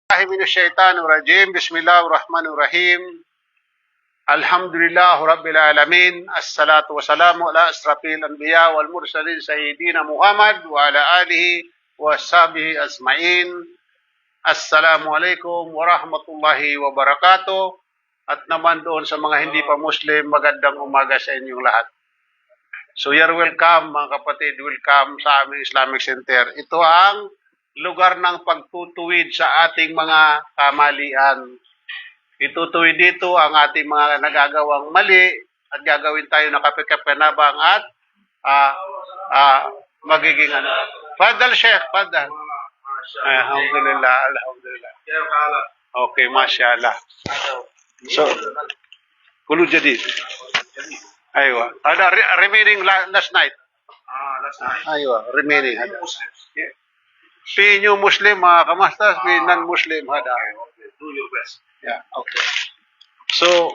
Minasyaitanirrajim. Bismillahirrahmanirrahim. Alhamdulillah Rabbil Alamin. Assalatu wassalamu ala asrafil anbiya wal mursalin sayyidina Muhammad wa ala alihi wa sahbihi asma'in. Assalamualaikum warahmatullahi wabarakatuh. At naman doon sa mga hindi pa Muslim, magandang umaga sa inyong lahat. So you're welcome mga kapatid, welcome sa aming Islamic Center. Ito ang lugar ng pagtutuwid sa ating mga kamalian. Itutuwid dito ang ating mga nagagawang mali at gagawin tayo na kapit-kapanabang at magiging ano. Fadal Sheikh, Fadal. Alhamdulillah, alhamdulillah. Okay, mashallah. So, kulo jadid. Aywa. Ada remaining last night. Last night. Aywa, remaining. Yeah. Pi new Muslim, kamastas, pi non-Muslim, hada. Do your best. Yeah, okay. So,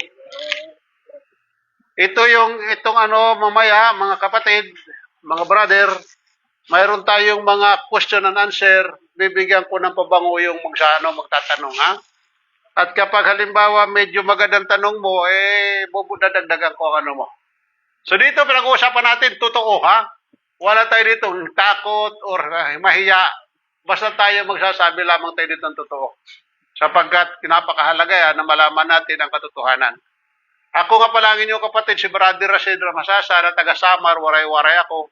itong ano, mamaya, mga kapatid, mga brother, mayroon tayong mga question and answer. Bibigyan ko ng pabango yung magtatanong, ha? At kapag halimbawa medyo magandang tanong mo, dadagdagan ko ang ano mo. So dito pinag-uusapan natin, totoo, ha? Wala tayo dito takot or mahiya. Basta tayo magsasabi lamang tayo dito ng totoo. Sapagkat pinapakahalaga yan na malaman natin ang katotohanan. Ako nga pala ang inyong kapatid, si Brother Rashid Ramasasa, na taga Samar, waray-waray ako.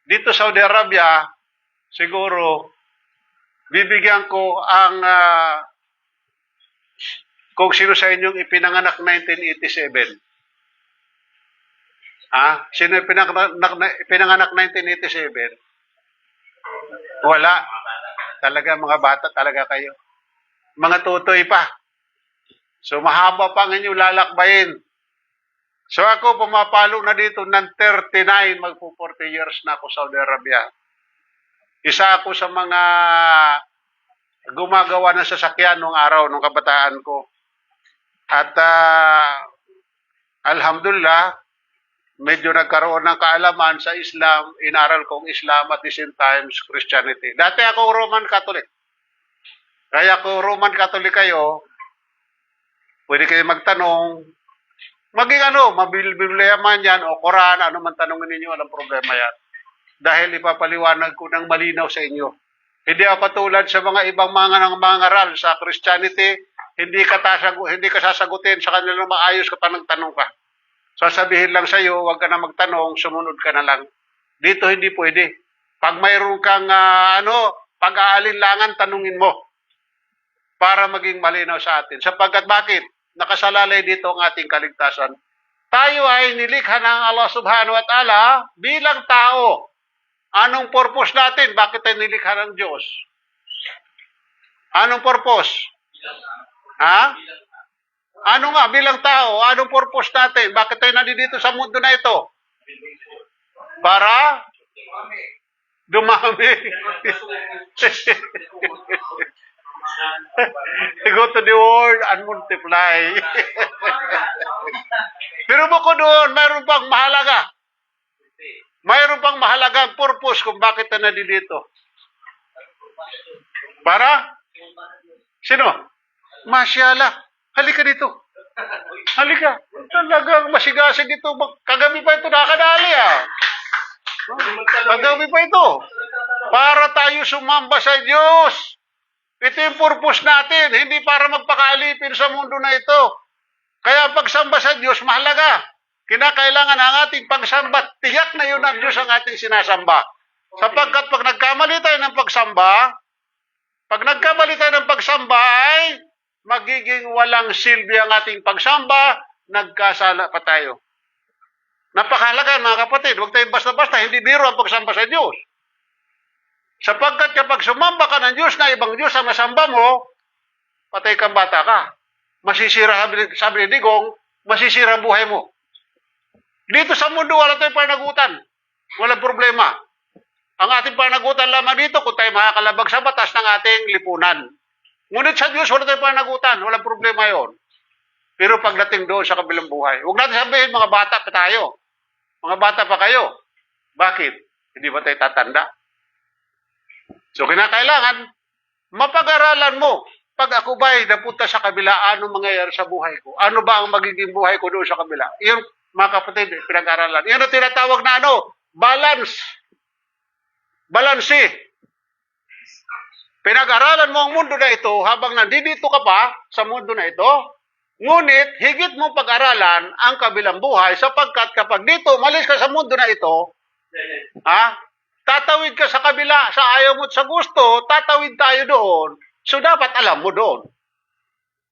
Dito sa Saudi Arabia, siguro, bibigyan ko ang kung sino sa inyong ipinanganak 1987. Sino ipinanganak 1987? Wala. Talaga, mga bata talaga kayo. Mga tutoy pa. So, mahaba pa ang inyong lalakbayin. So, ako pumapalo na dito ng 39, magpo-40 years na ako sa Saudi Arabia. Isa ako sa mga gumagawa ng sasakyan nung araw, nung kabataan ko. At, alhamdulillah, medyo nagkaroon ng kaalaman sa Islam, inaral kong Islam at the same time Christianity. Dati ako Roman Catholic. Kaya kung Roman Catholic kayo, pwede kayo magtanong, maging ano, Biblia man yan o Quran, ano man tanongin ninyo, walang problema yan. Dahil ipapaliwanag ko ng malinaw sa inyo. Hindi ako katulad sa mga ibang mga ngaral sa Christianity, hindi ka sasagutin sa kanila maayos kapag nagtanong ka. Sasabihin lang sa iyo, huwag ka na magtanong, sumunod ka na lang. Dito hindi pwede. Pag mayroon kang pag-aalinlangan, tanungin mo para maging malinaw sa atin. Sapagkat bakit? Nakasalalay dito ang ating kaligtasan. Tayo ay nilikha ng Allah subhanahu wa ta'ala bilang tao. Anong purpose natin? Bakit tayo nilikha ng Diyos? Anong purpose? Ano nga, bilang tao, anong purpose natin? Bakit tayo nandito sa mundo na ito? Para dumami. Go to the world and multiply. Pero bukod doon, mayroon pang mahalaga. Mayroon pang mahalagang purpose kung bakit tayo nandito. Para? Sino? Mashallah. Halika dito. Halika. Talagang masigasig ito. Kagabi pa ito nakadali Kagabi pa ito. Para tayo sumamba sa Diyos. Ito yung purpose natin. Hindi para magpakaalipin sa mundo na ito. Kaya pagsamba sa Diyos, mahalaga. Kinakailangan ang ating pagsamba. Tiyak na yun ang Diyos ang ating sinasamba. Sapagkat pag nagkamali tayo ng pagsamba, ay magiging walang silbi ang ating pagsamba, nagkasala pa tayo. Napakahalaga mga kapatid, huwag tayong basta-basta, hindi biro ang pagsamba sa Diyos. Sapagkat kapag sumamba ka ng Diyos na ibang Diyos ang nasamba mo, patay kang bata ka. Masisira, sabi ni Digong, masisira ang buhay mo. Dito sa mundo, wala tayong panagutan. Walang problema. Ang ating panagutan lamang dito kung tayo makakalabag sa batas ng ating lipunan. Ngunit sa Diyos, wala tayong panagutan. Walang problema yon. Pero pagdating doon sa kabilang buhay, huwag natin sabihin, mga bata pa tayo. Mga bata pa kayo. Bakit? Hindi ba tayo tatanda? So, kinakailangan, mapag-aralan mo. pag ako ba'y napunta sa kabila, ano mangyayari sa buhay ko? Ano ba ang magiging buhay ko doon sa kabila? Yung mga kapatid, pinag-aralan. Yan ang tinatawag na balance. Balanse. Pinag-aralan mo ang mundo na ito habang nandito ka pa sa mundo na ito. Ngunit, higit mong pag-aralan ang kabilang buhay sapagkat kapag dito, umalis ka sa mundo na ito, tatawid ka sa kabila, sa ayaw mo at sa gusto, tatawid tayo doon. So, dapat alam mo doon.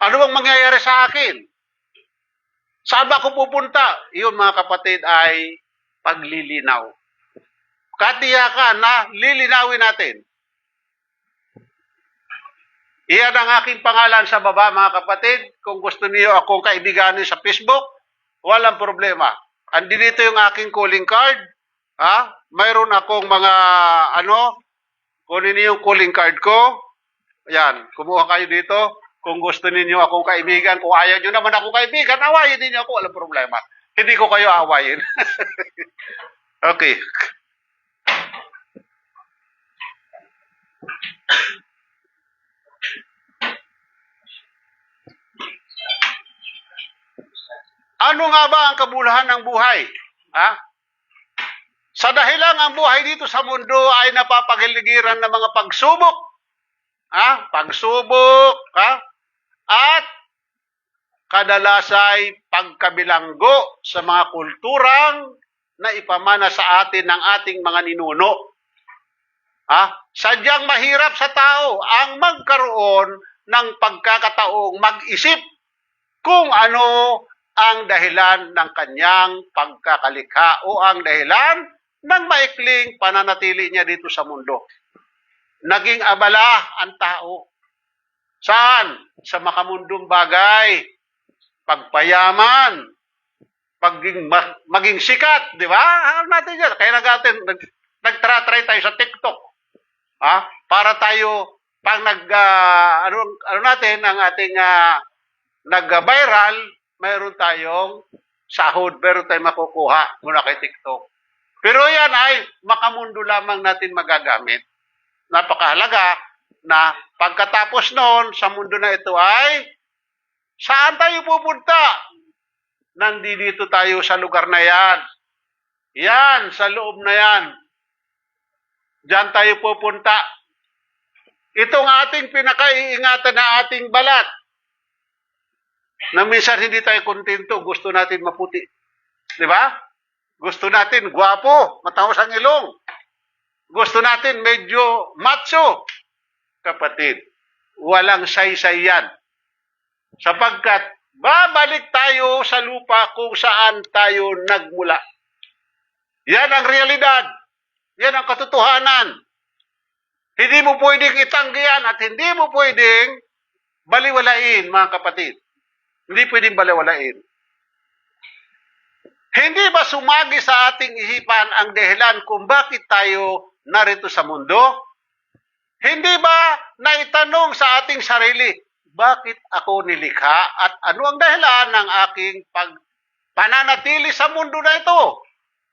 Ano bang mangyayari sa akin? Saan ba ako pupunta? Iyon mga kapatid ay paglilinaw. Katiyakan na lilinawin natin. Iyan ang aking pangalan sa baba mga kapatid. Kung gusto niyo akong kaibiganin sa Facebook, walang problema. Andi dito yung aking calling card. Mayroon akong mga kunin niyo yung calling card ko. Ayan, kumuha kayo dito. Kung gusto ninyo akong kaibigan, kung ayaw nyo naman akong kaibigan, awayin ninyo ako, walang problema. Hindi ko kayo awayin. Okay. Ano nga ba ang kabuluhan ng buhay? Sa dahilan ang buhay dito sa mundo ay napapagiligiran ng mga pagsubok. Pagsubok, at kadalasay pagkabilanggo sa mga kulturang na ipamana sa atin ng ating mga ninuno. Sadyang mahirap sa tao ang magkaroon ng pagkakataong mag-isip kung ano ang dahilan ng kanyang pagkakalikha o ang dahilan ng maikling pananatili niya dito sa mundo. Naging abala ang tao. Saan? Sa makamundong bagay. Pagpayaman. Maging sikat. Di ba? Alam natin yan. Kaya nagtry tayo sa TikTok. Para tayo, pag natin, ang ating nag-viral, mayroon tayong sahod, mayroon tayong makukuha mula kay TikTok. Pero yan ay makamundo lamang natin magagamit. Napakahalaga na pagkatapos noon sa mundo na ito ay saan tayo pupunta? Nandito tayo sa lugar na yan. Yan, sa loob na yan. Diyan tayo pupunta. Itong ating pinakaiingatan na ating balat. Na minsan hindi tayo kontento, gusto natin maputi. Di ba? Gusto natin gwapo, matangos ang ilong. Gusto natin medyo macho. Kapatid, walang saysay yan. Sapagkat babalik tayo sa lupa kung saan tayo nagmula. Yan ang realidad. Yan ang katotohanan. Hindi mo pwedeng itanggihan at hindi mo pwedeng baliwalain, mga kapatid. Hindi pwedeng baliwalain. Hindi ba sumagi sa ating isipan ang dahilan kung bakit tayo narito sa mundo? Hindi ba naitanong sa ating sarili, bakit ako nilikha at ano ang dahilan ng aking pananatili sa mundo na ito?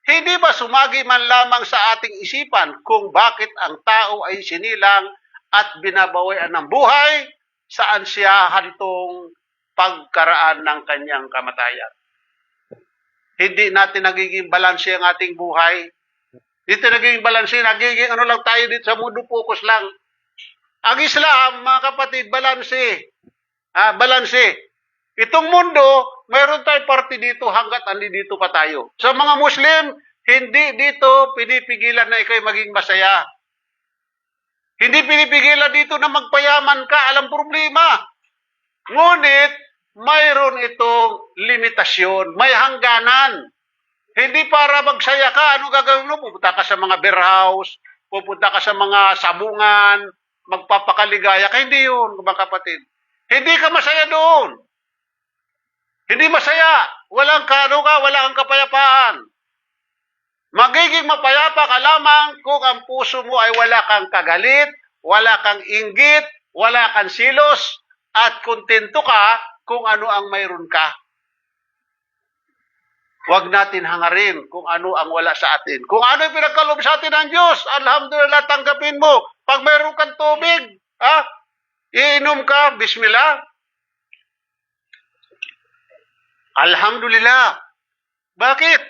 Hindi ba sumagi man lamang sa ating isipan kung bakit ang tao ay sinilang at binabawian ng buhay, saan siya hantong pagkaraan ng kanyang kamatayan? Hindi natin nagiging balanse ang ating buhay. Dito nagiging balanse, nagiging lang tayo dito sa mundo, focus lang. Ang Islam, mga kapatid, balanse. Balanse. Itong mundo, mayroon tayong parte dito hanggat andi dito pa tayo. Sa mga Muslim, hindi dito pinipigilan na ikaw maging masaya. Hindi pinipigilan dito na magpayaman ka, alam problema. Ngunit, mayroon itong limitasyon, may hangganan. Hindi para magsaya ka, ano gagawin mo? Pupunta ka sa mga beer house, pupunta ka sa mga sabungan, magpapakaligaya ka. Hindi yun, mga kapatid. Hindi ka masaya doon. Hindi masaya. Walang kang kapayapaan. Magiging mapayapa ka lamang kung ang puso mo ay wala kang kagalit, wala kang inggit, wala kang silos, at kontento ka kung ano ang mayroon ka. Huwag natin hangarin kung ano ang wala sa atin. Kung ano yung pinagkaloob sa atin ng Diyos, alhamdulillah, tanggapin mo. Pag mayroon kang tubig, Iinom ka, bismillah. Alhamdulillah. Bakit?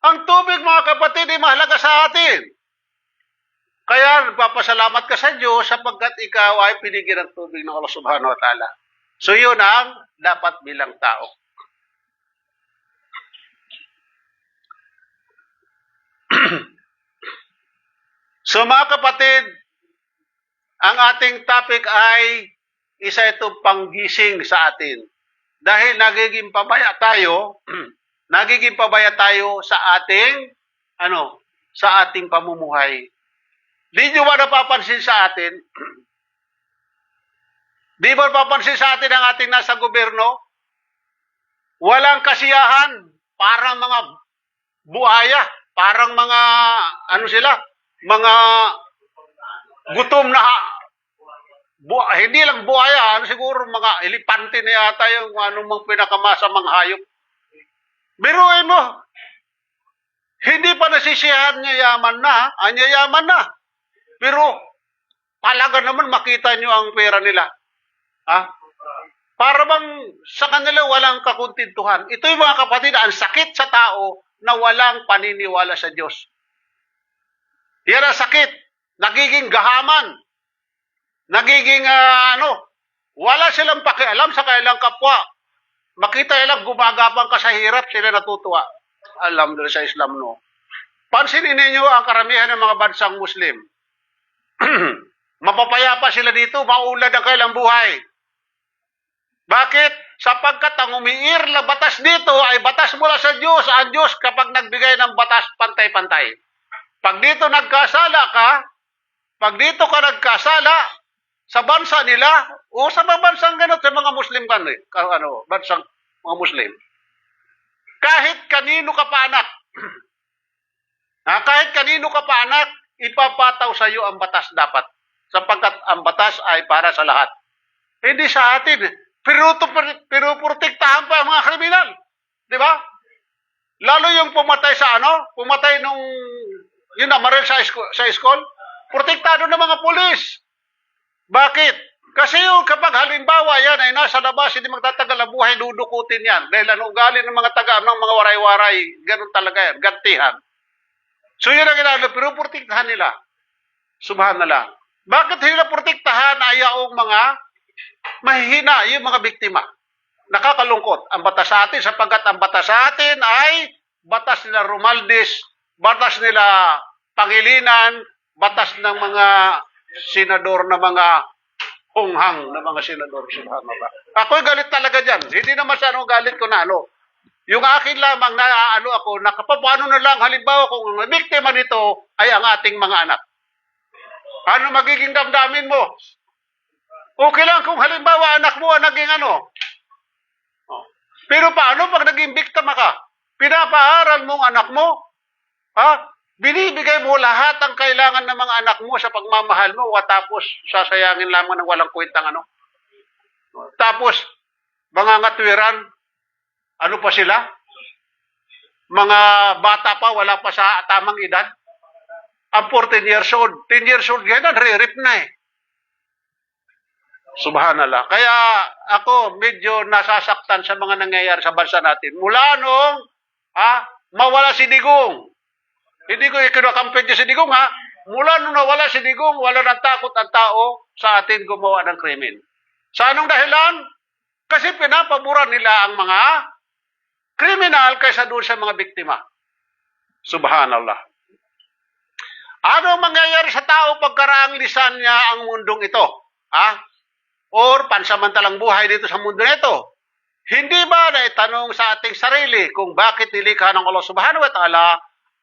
Ang tubig, mga kapatid, ay mahalaga sa atin. Kaya nagpapasalamat ka sa Diyos sapagkat ikaw ay pinigyan ng tubig ng Allah subhanahu wa ta'ala. So yun ang dapat bilang tao. So mga kapatid, ang ating topic ay isa itong panggising sa atin. Dahil nagiging pabaya tayo, sa ating sa ating pamumuhay. Di nyo ba napapansin sa atin? Di ba napapansin sa atin ang ating nasa gobyerno? Walang kasiyahan, parang mga buhaya, parang mga mga gutom na hindi lang buhaya, siguro mga elepante na yata yung mga pinakamasamang hayop. Biruin mo, hindi pa nasisiyahan yayaman na. Pero talaga naman makita nyo ang pera nila. Para bang sa kanila walang kakuntintuhan. Ito yung mga kapatid, ang sakit sa tao na walang paniniwala sa Diyos. Yan ang sakit. Nagiging gahaman. Nagiging wala silang pakialam sa kailang kapwa. Makita nilang gumagapang ka sa hirap, sila natutuwa. Alhamdulillah sa Islam, no. Pansinin ninyo ang karamihan ng mga bansang Muslim. Mapapayapa sila dito, maulad ang kailang buhay. Bakit? Sapagkat ang umiir na batas dito ay batas mula sa Diyos. Ang Diyos kapag nagbigay ng batas, pantay-pantay. Pag dito nagkasala sa bansa nila, o sa mga bansang ganun, sa mga Muslim bansang mga Muslim. Kahit kanino ka pa anak, ipapataw sa iyo ang batas dapat. Sapagkat ang batas ay para sa lahat. Hindi sa atin. Pero protektahan pa ang mga kriminal. Di ba? Lalo yung pumatay nung yun namaril sa school, protektado ng mga pulis. Bakit? Kasi yung kapag halimbawa yan ay nasa labas, hindi magtatagal ang buhay, dudukutin yan. Dahil ang ugali ng mga taga ng mga waray-waray, ganun talaga yan, gantihan. So yun ang ginagawa, pero protektahan nila. Subhanallah. Bakit nila protektahan ay yung mga mahihina, yung mga biktima? Nakakalungkot ang batas sa atin, sapagkat ang batas sa atin ay batas nila Romualdez, batas nila Pangilinan, batas ng mga senador na mga hunghang na mga senador. Subhanallah. Ako'y galit talaga dyan. Hindi naman sa galit ko na Yung akin lamang na ako, nakapapano na lang halimbawa kung ang biktima nito ay ang ating mga anak. Ano magiging damdamin mo? Okay lang kung halimbawa anak mo ang naging Pero paano pag naging biktima ka? Pinapaaral mong anak mo? Binibigay mo lahat ang kailangan ng mga anak mo sa pagmamahal mo, tapos sasayangin lamang ng walang kwentang Tapos, mga ngatwiran, ano pa sila? Mga bata pa, wala pa sa tamang edad. Ang 14 years old, 10 years old, ganyan, re-rip na Subhanallah. Kaya ako medyo nasasaktan sa mga nangyayari sa bansa natin. Mula nung mawala si Digong. Hindi ko kinakampanya si Digong Mula nung nawala si Digong, wala nang takot ang tao sa atin gumawa ng krimen. Sa anong dahilan? Kasi pinapabura nila ang mga kriminal kaysa doon sa mga biktima. Subhanallah. Ano mangyayari sa tao pagkaraang lisan niya ang mundong ito? Or pansamantalang buhay dito sa mundo nito? Hindi ba naitanong sa ating sarili kung bakit nilikha ng Allah subhanahu wa ta'ala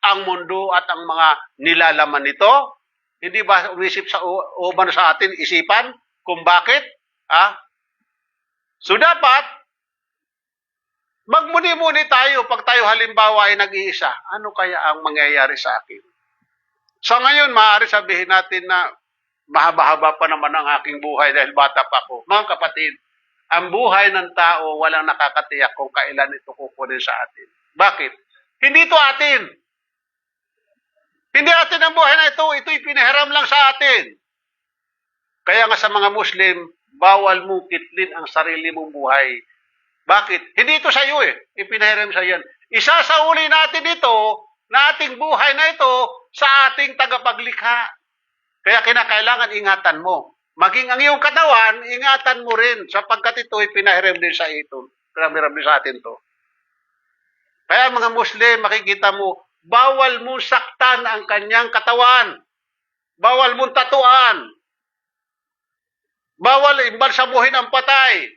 ang mundo at ang mga nilalaman nito? Hindi ba umisip sa atin isipan kung bakit? So dapat, magmuni-muni tayo pag tayo halimbawa ay nag-iisa. Ano kaya ang mangyayari sa akin? So ngayon, maaari sabihin natin na mahaba-haba pa naman ang aking buhay dahil bata pa ako. Mga kapatid, ang buhay ng tao walang nakakatiyak kung kailan ito kukunin sa atin. Bakit? Hindi ito atin. Hindi atin ang buhay na ito. Ito'y pinahiram lang sa atin. Kaya nga sa mga Muslim, bawal mong kitlin ang sarili mong buhay. Bakit? Hindi ito sa iyo ipinahiram sa yan. Isasauli natin ito, na ating buhay na ito, sa ating tagapaglikha. Kaya kinakailangan ingatan mo. Maging ang iyong katawan, ingatan mo rin, sapagkat ito pinahiram din sa ito. Pinahiram din sa atin to. Kaya mga Muslim, makikita mo, bawal mo saktan ang kanyang katawan. Bawal mong tatuan. Bawal imbalsamuhin ang patay.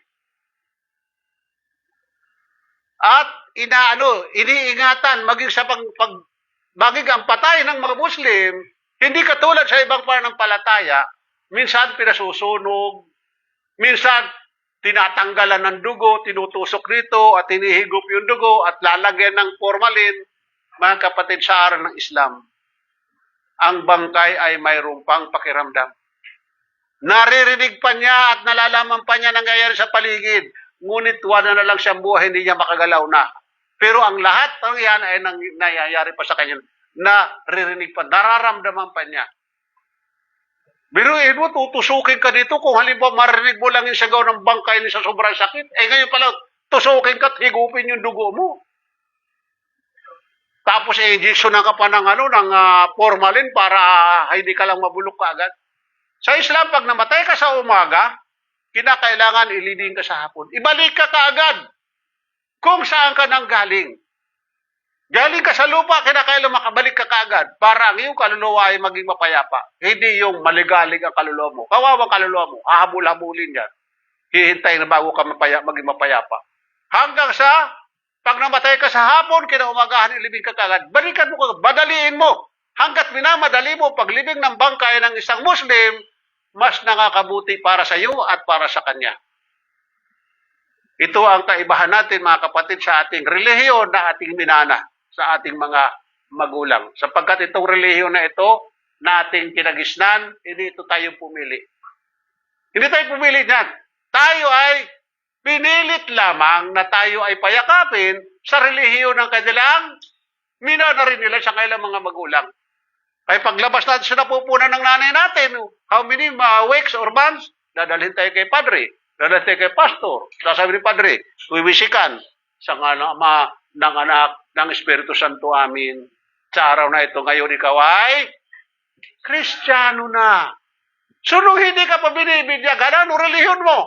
At iniingatan maging sa bagig ang patay ng mga Muslim, hindi katulad sa ibang pananampalataya, minsan pinasusunog, minsan tinatanggalan ng dugo, tinutusok dito at hinihigop yung dugo at lalagyan ng formalin. Mga kapatid, sa aral ng Islam, ang bangkay ay mayroong pang pakiramdam. Naririnig pa niya at nalalaman pa niya nangyayari sa paligid. Ngunit wala na lang siyang buhay, hindi niya makagalaw na. Pero ang lahat ng yan ay nangyayari pa sa kanya. Naririnig pa, nararamdaman pa niya. Biruin mo, tutusukin ka dito kung halimbawa marinig mo lang yung sagaw ng bangkay ni sa sobrang sakit. Ngayon pala, tusukin ka at higupin yung dugo mo. Tapos injection ka pa ng formalin para hindi ka lang mabulok kaagad. Sa Islam, pag namatay ka sa umaga, kinakailangan ilibing ka sa hapon. Ibalik ka kaagad kung saan ka nang galing. Galing ka sa lupa, kinakailangan makabalik ka kaagad para ang iyong kaluluwa ay maging mapayapa. Hindi yung maligalig ang kaluluwa mo. Kawawang kaluluwa mo, ahabol-habulin yan. Hihintayin na bago ka maging mapayapa. Hanggang sa pag namatay ka sa hapon, kinaumagahan, ilibing ka kagad. Balikan mo kagad, badaliin mo. Hanggat minamadali mo paglibing ng bangkay ng isang Muslim, mas nakakabuti para sa iyo at para sa kanya. Ito ang kaibahan natin, mga kapatid, sa ating relihiyon na ating minana sa ating mga magulang. Sapagkat itong relihiyon na ito, na ating kinagisnan, hindi ito tayo pumili. Hindi tayo pumili niyan. Tayo ay pinilit lamang na tayo ay payakapin sa relihiyon ng kanilang minana rin nila sa kailang mga magulang. Kaya paglabas natin sa napupunan ng nanay natin, how many weeks or months, dadalhin tayo kay padre, dadalhin tayo kay pastor, sasabi ni padre, wiwisikan sa ama ng anak ng Espiritu Santo amin. Sa araw na ito, ngayon ikaw ay Kristiyano na. So nung hindi ka pa binibigyan, ano relihiyon mo?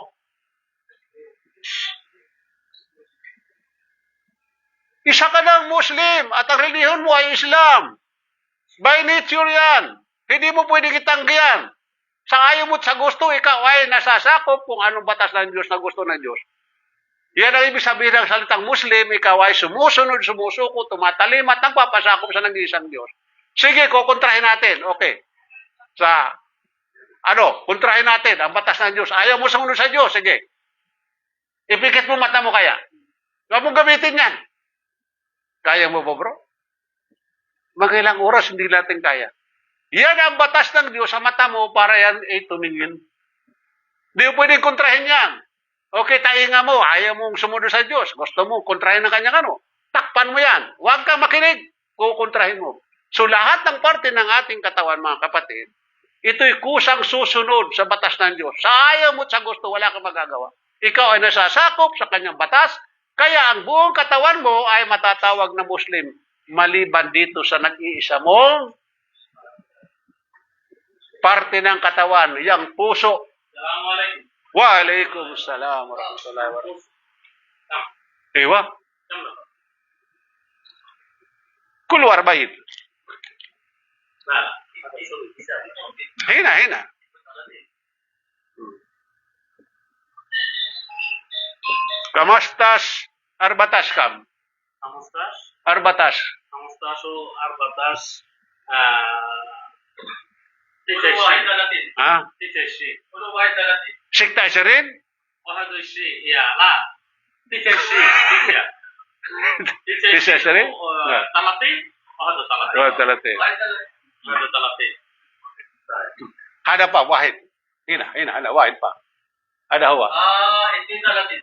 Isa ka ng Muslim at ang relihiyon mo ay Islam. By nature yan. Hindi mo pwede itanggihan. Sa ayaw mo at sa gusto, ikaw ay nasasakop kung anong batas ng Diyos na gusto ng Diyos. Yan ang ibig sabihin ng salitang Muslim, ikaw ay sumusunod, sumusuko, tumatalim at nagpapasakop sa nag-iisang Diyos. Sige, kukontrahin natin. Okay. Kontrahin natin ang batas ng Diyos. Ayaw mo sumunod sa Diyos. Sige. Ipikit mo mata mo kaya. Huwag mong gamitin yan. Kaya mo ba, bro? Magailang oras hindi natin kaya. Yan ang batas ng Diyos sa mata mo para yan ay tumingin. Hindi mo pwedeng kontrahin yan. Okay, tainga mo. Ayaw mong sumunod sa Diyos. Gusto mo kontrahin ng kanyang takpan mo yan. Huwag kang makinig. Kukontrahin mo. So lahat ng parte ng ating katawan, mga kapatid, ito'y kusang susunod sa batas ng Diyos. Sa ayaw mo at sa gusto, wala kang magagawa. Ikaw ay nasasakop sa kanyang batas, kaya ang buong katawan mo ay matatawag na Muslim, maliban dito sa nag-iisa mong parte ng katawan, yung puso. Assalamualaikum. Waalaikumsalam warahmatullahi wabarakatuh. Ewa. Keluar baik. Hina. Kamastas arbatas kam. Arbatas. Kamustaso arbatas. Titeshi. Sikta sirin? Wahadoshi. Ya, lah. Titeshi. Titeshi sirin? Talati. Wahado talati. Talati. Wahado talati. Ada pa wahid. Hina, wahid pa. Ada huwa. Iti talati.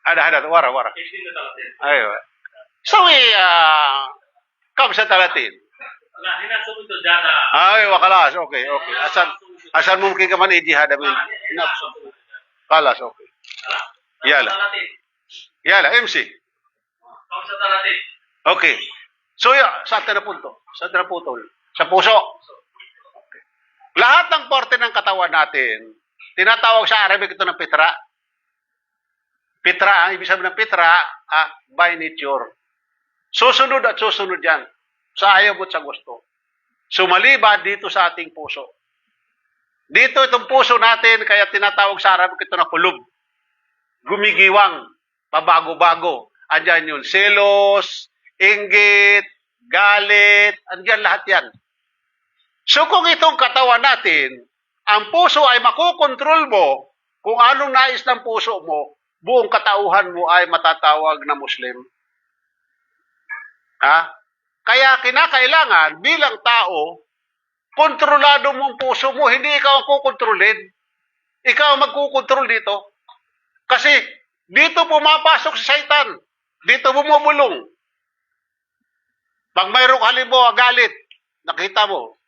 Ada wara. Iti talati. Ayo. Sawi kam sa talatin. Nah, hina subuto jada. Ay, wakalas. Okay. Asan mungkin ka man ijihad amin. Nafsu. Kalas, okay. Yala. Talatin. Yala, MC. Kung sa talatin. Okay. So, sa atin na punto. Sa atin na putol. Sa puso. Lahat ng parte ng katawan natin, tinatawag sa Arabic ito ng pitra. Pitra, ang ibig sabihin ng pitra, by nature. Susunod at susunod yan. Sa ayaw mo at sa gusto. Sumaliba dito sa ating puso. Dito itong puso natin, kaya tinatawag sa Arabic ito na kulub. Gumigiwang, pabago-bago. Andyan yun, selos, inggit, galit, andyan lahat yan. So kung itong katawan natin, ang puso ay makokontrol mo, kung anong nais ng puso mo, buong katauhan mo ay matatawag na Muslim. Kaya kinakailangan bilang tao, kontrolado mo ang puso mo, hindi ikaw ang kukontrolin. Ikaw ang magkukontrol dito. Kasi dito pumapasok si Satan. Dito bumubulong. Pag mayroong halimbawa galit, nakita mo,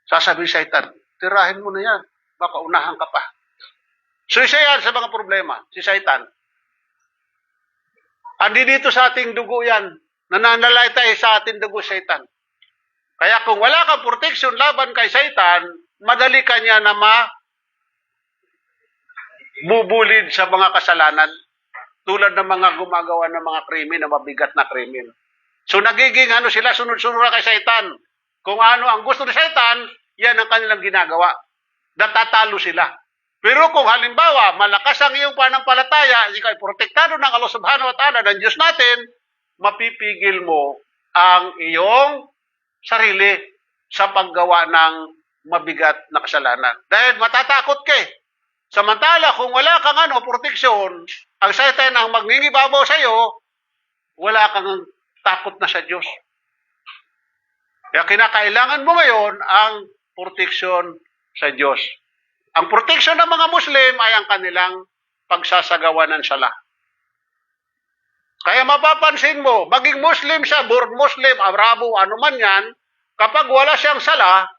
sasabihin si Satan, tirahin mo na yan. Baka unahan ka pa. So isa yan sa mga problema, si Satan. Andi dito sa ating dugo yan. Nananalaytay sa ating dugo, Satan. Kaya kung wala kang protection laban kay Satan, madali ka niya na bubulid sa mga kasalanan. Tulad ng mga gumagawa ng mga krimen, na mabigat na krimen. So nagiging sila, sunod-sunod kay Satan. Kung ano ang gusto ni Satan, yan ang kanilang ginagawa. Natatalo sila. Pero kung halimbawa, malakas ang iyong panampalataya, ikaw ay protektado ng Allah subhanahu wa ta'ala, ng Diyos natin, mapipigil mo ang iyong sarili sa paggawa ng mabigat na kasalanan. Dahil matatakot ka. Samantala, kung wala kang proteksyon, ang Satan ang magngingibabaw sa iyo, wala kang takot na sa Diyos. Kaya kinakailangan mo ngayon ang proteksyon sa Diyos. Ang proteksyon ng mga Muslim ay ang kanilang pagsasagawa ng sala. Kaya mapapansin mo, maging Muslim siya, born Muslim, Arabo, ano man yan, kapag wala siyang sala,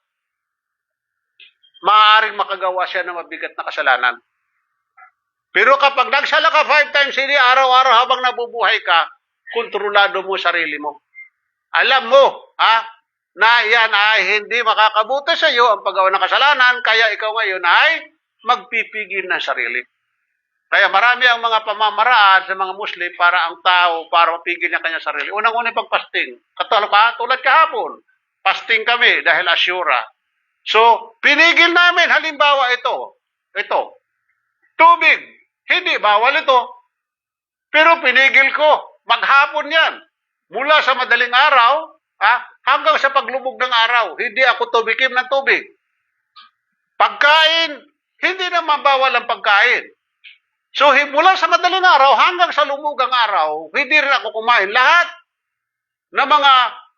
maaaring makagawa siya ng mabigat na kasalanan. Pero kapag nagsala ka 5 times a day, araw-araw habang nabubuhay ka, kontrolado mo sarili mo. Alam mo, na yan ay hindi makakabuti sa iyo ang paggawa ng kasalanan, kaya ikaw ngayon ay magpipigil ng sarili. Kaya marami ang mga pamamaraan sa mga Muslim para ang tao, para mapigil niya kanyang sarili. Unang-unang pagpasting. Tulad kahapon, fasting kami dahil Asyura. So, pinigil namin, halimbawa ito, tubig, hindi bawal ito. Pero pinigil ko, maghapon yan. Mula sa madaling araw, hanggang sa paglubog ng araw, hindi ako tubikim ng tubig. Pagkain, hindi naman bawal ang pagkain. So, mula sa madaling araw hanggang sa lumugang araw, hindi rin ako kumain. Lahat ng mga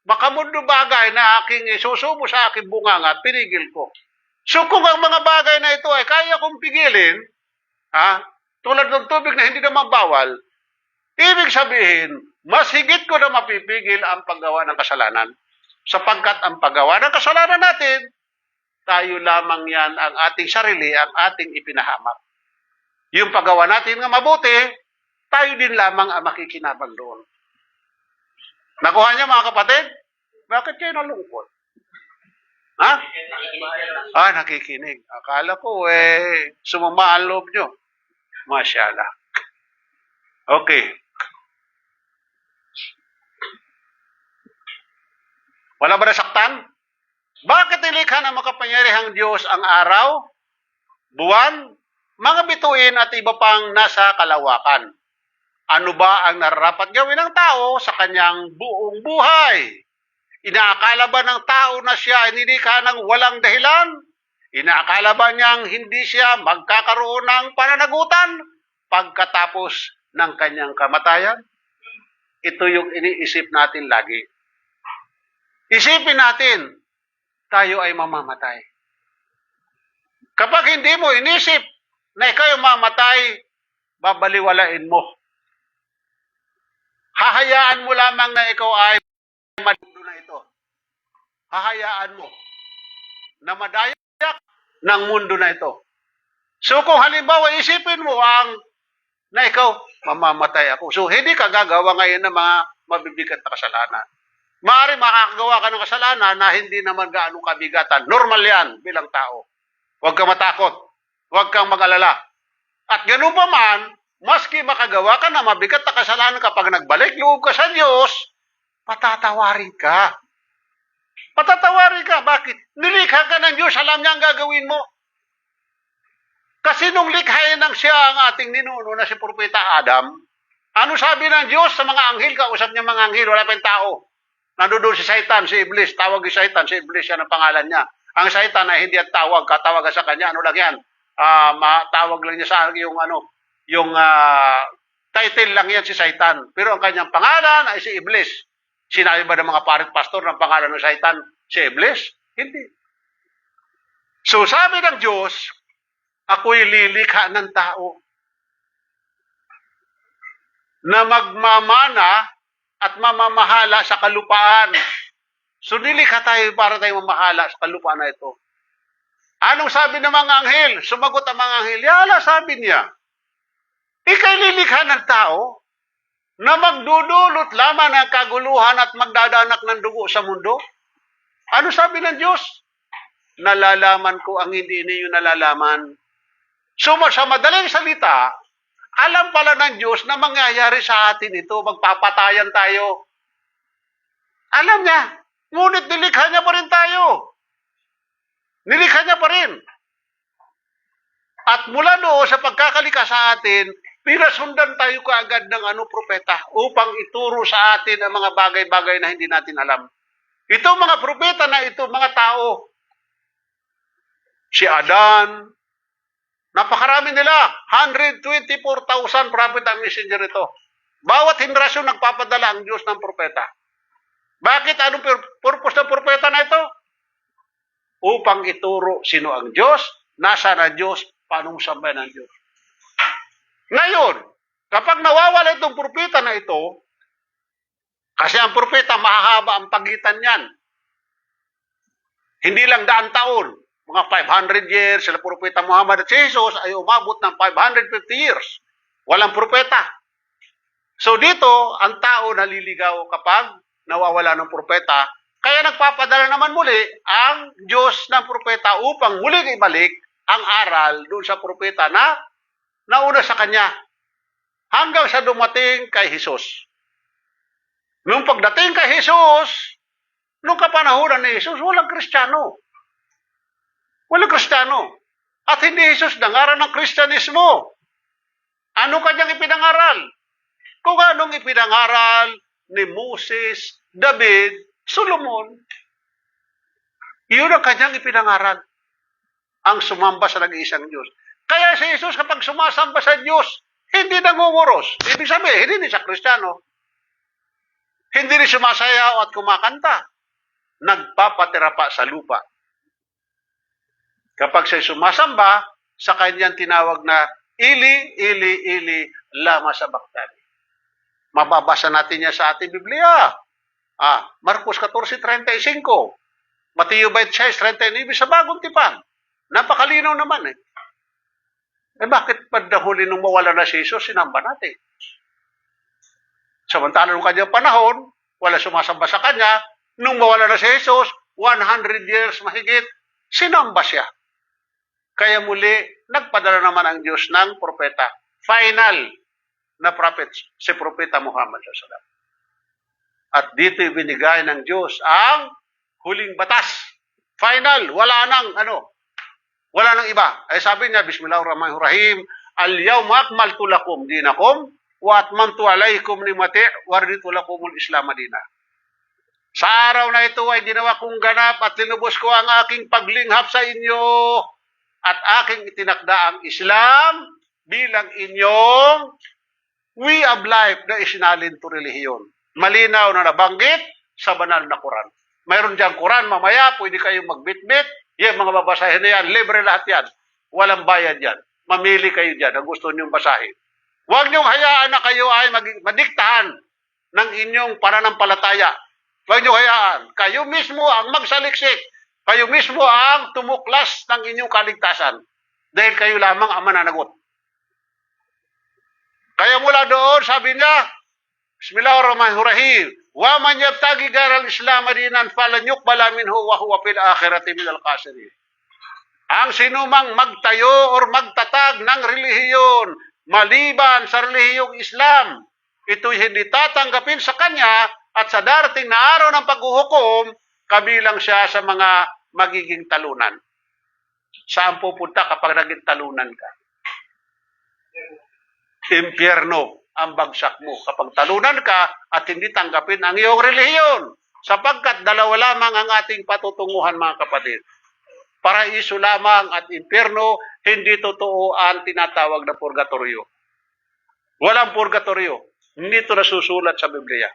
makamundo bagay na aking isusubo sa aking bunganga, pinigil ko. So, kung ang mga bagay na ito ay kaya kong pigilin, tulad ng tubig na hindi naman bawal, ibig sabihin, mas higit ko na mapipigil ang paggawa ng kasalanan. Sapagkat ang paggawa ng kasalanan natin, tayo lamang yan ang ating sarili, ang ating ipinahamak. Yung paggawa natin nga mabuti, tayo din lamang ang makikinabang doon. Nakuha niya mga kapatid? Bakit kayo nalungkot? Nakikinig. Akala ko sumama ang loob nyo. Masyaallah. Okay. Wala ba nasaktan? Bakit nilikha ng makapangyarihang Diyos ang araw, buwan, mga bituin at iba pang nasa kalawakan? Ano ba ang nararapat gawin ng tao sa kanyang buong buhay? Inaakala ba ng tao na siya ay nilikha ng walang dahilan? Inaakala ba niyang hindi siya magkakaroon ng pananagutan pagkatapos ng kanyang kamatayan? Ito yung iniisip natin lagi. Isipin natin, tayo ay mamamatay. Kapag hindi mo inisip na ikaw yung mamatay, babaliwalain mo. Hahayaan mo lamang na ikaw ay mundo na ito. Hahayaan mo na madayak ng mundo na ito. So kung halimbawa isipin mo na ikaw, mamamatay ako. So hindi ka gagawa ngayon ng mga mabibigat na kasalanan. Maaari makakagawa ka ng kasalanan na hindi naman gaano kabigatan. Normal yan bilang tao. Huwag kang matakot. Huwag kang mag-alala. At ganun pa man, maski makagawa ka na mabigat na kasalanan kapag nagbalik loob ka sa Diyos, patatawarin ka. Patatawarin ka. Bakit? Nilikha ka ng Diyos. Alam niya ang gagawin mo. Kasi nung likhain ng siya ang ating ninuno na si Propeta Adam, ano sabi ng Diyos sa mga anghel? Kausap niya mga anghel, wala pa yung tao. Nandoon si Satan, si Iblis. Tawag si Satan, si Iblis, yan ang pangalan niya. Ang Satan ay hindi at tawag, katawagan sa kanya. Ano lang yan? Matawag lang niya sa yung title lang yan si Satan. Pero ang kanyang pangalan ay si Iblis. Sinabi ba ng mga parit pastor ng pangalan ng Satan si Iblis? Hindi. So sabi ng Diyos, ako'y lilikha ng tao na magmamana at mamamahala sa kalupaan. So nilikha tayo para tayo mamahala sa kalupaan na ito. Anong sabi ng mga anghel? Sumagot ang mga anghel, yala, sabi niya, ika'y lilikha ng tao na magdudulot lamang ng kaguluhan at magdadanak ng dugo sa mundo? Ano sabi ng Diyos? Nalalaman ko ang hindi ninyo nalalaman. So sa madaling salita, alam pala ng Diyos na mangyayari sa atin ito, magpapatayan tayo. Alam niya, ngunit nilikha niya pa rin tayo. Nilikha niya pa rin. At mula doon sa pagkakalika sa atin, pinasundan tayo kaagad ng propeta upang ituro sa atin ang mga bagay-bagay na hindi natin alam. Ito mga propeta na ito, mga tao. Si Adan, napakarami nila, 124,000 prophet and messenger ito. Bawat henerasyon nagpapadala ang Diyos ng propeta. Bakit? Anong purpose ng propeta na ito? Upang ituro sino ang Diyos, nasaan ang Diyos, paano sambayan ang Diyos. Ngayon, kapag nawawala itong propeta na ito, kasi ang propeta mahahaba ang pagitan niyan. Hindi lang daan taon, mga 500 years, sila propeta Muhammad at Jesus ay umabot ng 550 years. Walang propeta. So dito, ang tao naliligaw kapag nawawala ng propeta, kaya nagpapadala naman muli ang Diyos ng propeta upang muli ibalik ang aral doon sa propeta na nauna sa kanya hanggang sa dumating kay Jesus. Nung pagdating kay Jesus, nung kapanahunan ni Jesus, walang Kristiyano. Walang Kristiyano. At hindi Jesus nangaral ng Kristyanismo. Ano kanyang ipinangaral? Kung anong ipinangaral ni Moses, David, Solomon, yun ang kanyang ipinangaral. Ang sumamba sa nag-iisang Diyos. Kaya si Jesus kapag sumasamba sa Diyos, hindi nangunguros. Ibig sabihin, hindi siya Kristiyano. Hindi rin sumasayaw at kumakanta. Nagpapatira pa sa lupa. Kapag siya sumasamba, sa kanyang tinawag na ili, lama sa baktani. Mababasa natin niya sa ating Biblia. Marcos 14:35. Mateo 26:39 sa Bagong Tipan. Napakalinaw naman eh. Bakit pagdahuli nung mawala na si Jesus, sinamba natin? Samantala nung kanyang panahon, wala sumasamba sa kanya. Nung mawala na si Jesus, 100 years mahigit, sinamba siya. Kaya muli, nagpadala naman ang Diyos ng propeta. Final na prophet, si Propeta Muhammad SAW. At dito ibinigay ng Diyos ang huling batas. Final, wala nang iba. Ay sabi niya, Bismillahirrahmanirrahim, Al-yawma akmaltu lakum dinakum, wa atmamtu alaykum nimati' wa raditu lakumul Islam madina. Sa araw na ito ay ginawa kong ganap at linubos ko ang aking paglinghap sa inyo at aking itinakda ang Islam bilang inyong way of life na isinalin to relihiyon. Malinaw na nabanggit sa banal na Quran. Mayroon diyang Quran, mamaya pwede kayong magbitbit. Yan, mga babasahin na yan, libre lahat yan. Walang bayad yan. Mamili kayo dyan ang gusto niyong basahin. Huwag niyong hayaan na kayo ay madiktahan ng inyong pananampalataya. Huwag niyong hayaan. Kayo mismo ang magsaliksik. Kayo mismo ang tumuklas ng inyong kaligtasan. Dahil kayo lamang ang mananagot. Kaya mula doon, sabi niya, Bismillahirrahmanirrahim, wa man yabtagi garal Islam dinan falan yuqbala minhu wa huwa fil akhirati minal khasirin. Ang sinumang magtayo or magtatag ng relihiyon maliban sa relihiyong Islam, ito'y hindi tatanggapin sa kanya at sa darating na araw ng paghuhukom, kabilang siya sa mga magiging talunan. Saan pupunta kapag naging talunan ka? Impyerno ang bagsak mo kapag talunan ka at hindi tanggapin ang iyong relihiyon. Sapagkat dalawa lamang ang ating patutunguhan, mga kapatid. Paraiso lamang at impyerno, hindi totoo ang tinatawag na purgatorio. Walang purgatorio. Hindi ito nasusulat sa Biblia.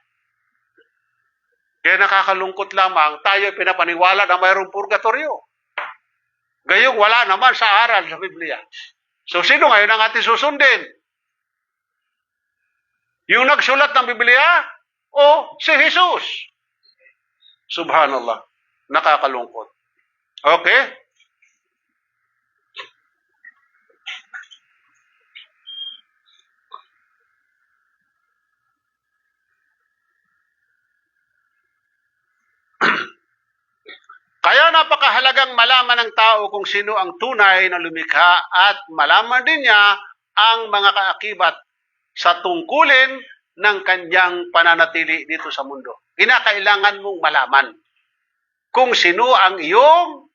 Kaya nakakalungkot lamang, tayo pinapaniwala na mayroong purgatorio. Gayong wala naman sa aral sa Biblia. So sino ngayon ang ating susundin? Yung nagsulat ng Biblia o si Jesus? Subhanallah. Nakakalungkot. Okay? Kaya napakahalagang malaman ng tao kung sino ang tunay na lumikha at malaman din niya ang mga kaakibat sa tungkulin ng kanyang pananatili dito sa mundo. Kinakailangan mong malaman kung sino ang iyong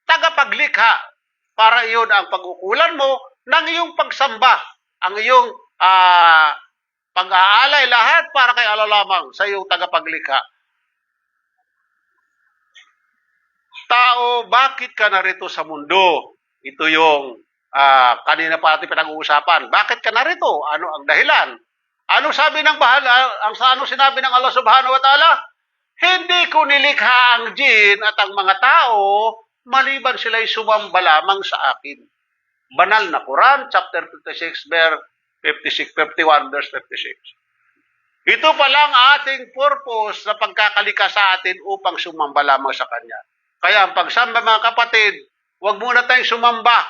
tagapaglikha para iyon ang pag-ukulan mo ng iyong pagsamba, ang iyong pag-aalay lahat para kay Allah lamang sa iyong tagapaglikha. Tao, bakit ka narito sa mundo? Ito yung kanina pa natin pinag-uusapan. Bakit ka narito? Ano ang dahilan? Ano sabi ng ano sinabi ng Allah Subhanahu wa Ta'ala? Hindi ko nilikha ang jin at ang mga tao maliban sila'y sumamba lamang sa akin. Banal na Quran, chapter 56, verse 56, 51, verse 56. Ito pa lang ating purpose na pagkakalika sa atin upang sumamba lamang sa Kanya. Kaya ang pagsamba, mga kapatid, huwag muna tayong sumamba.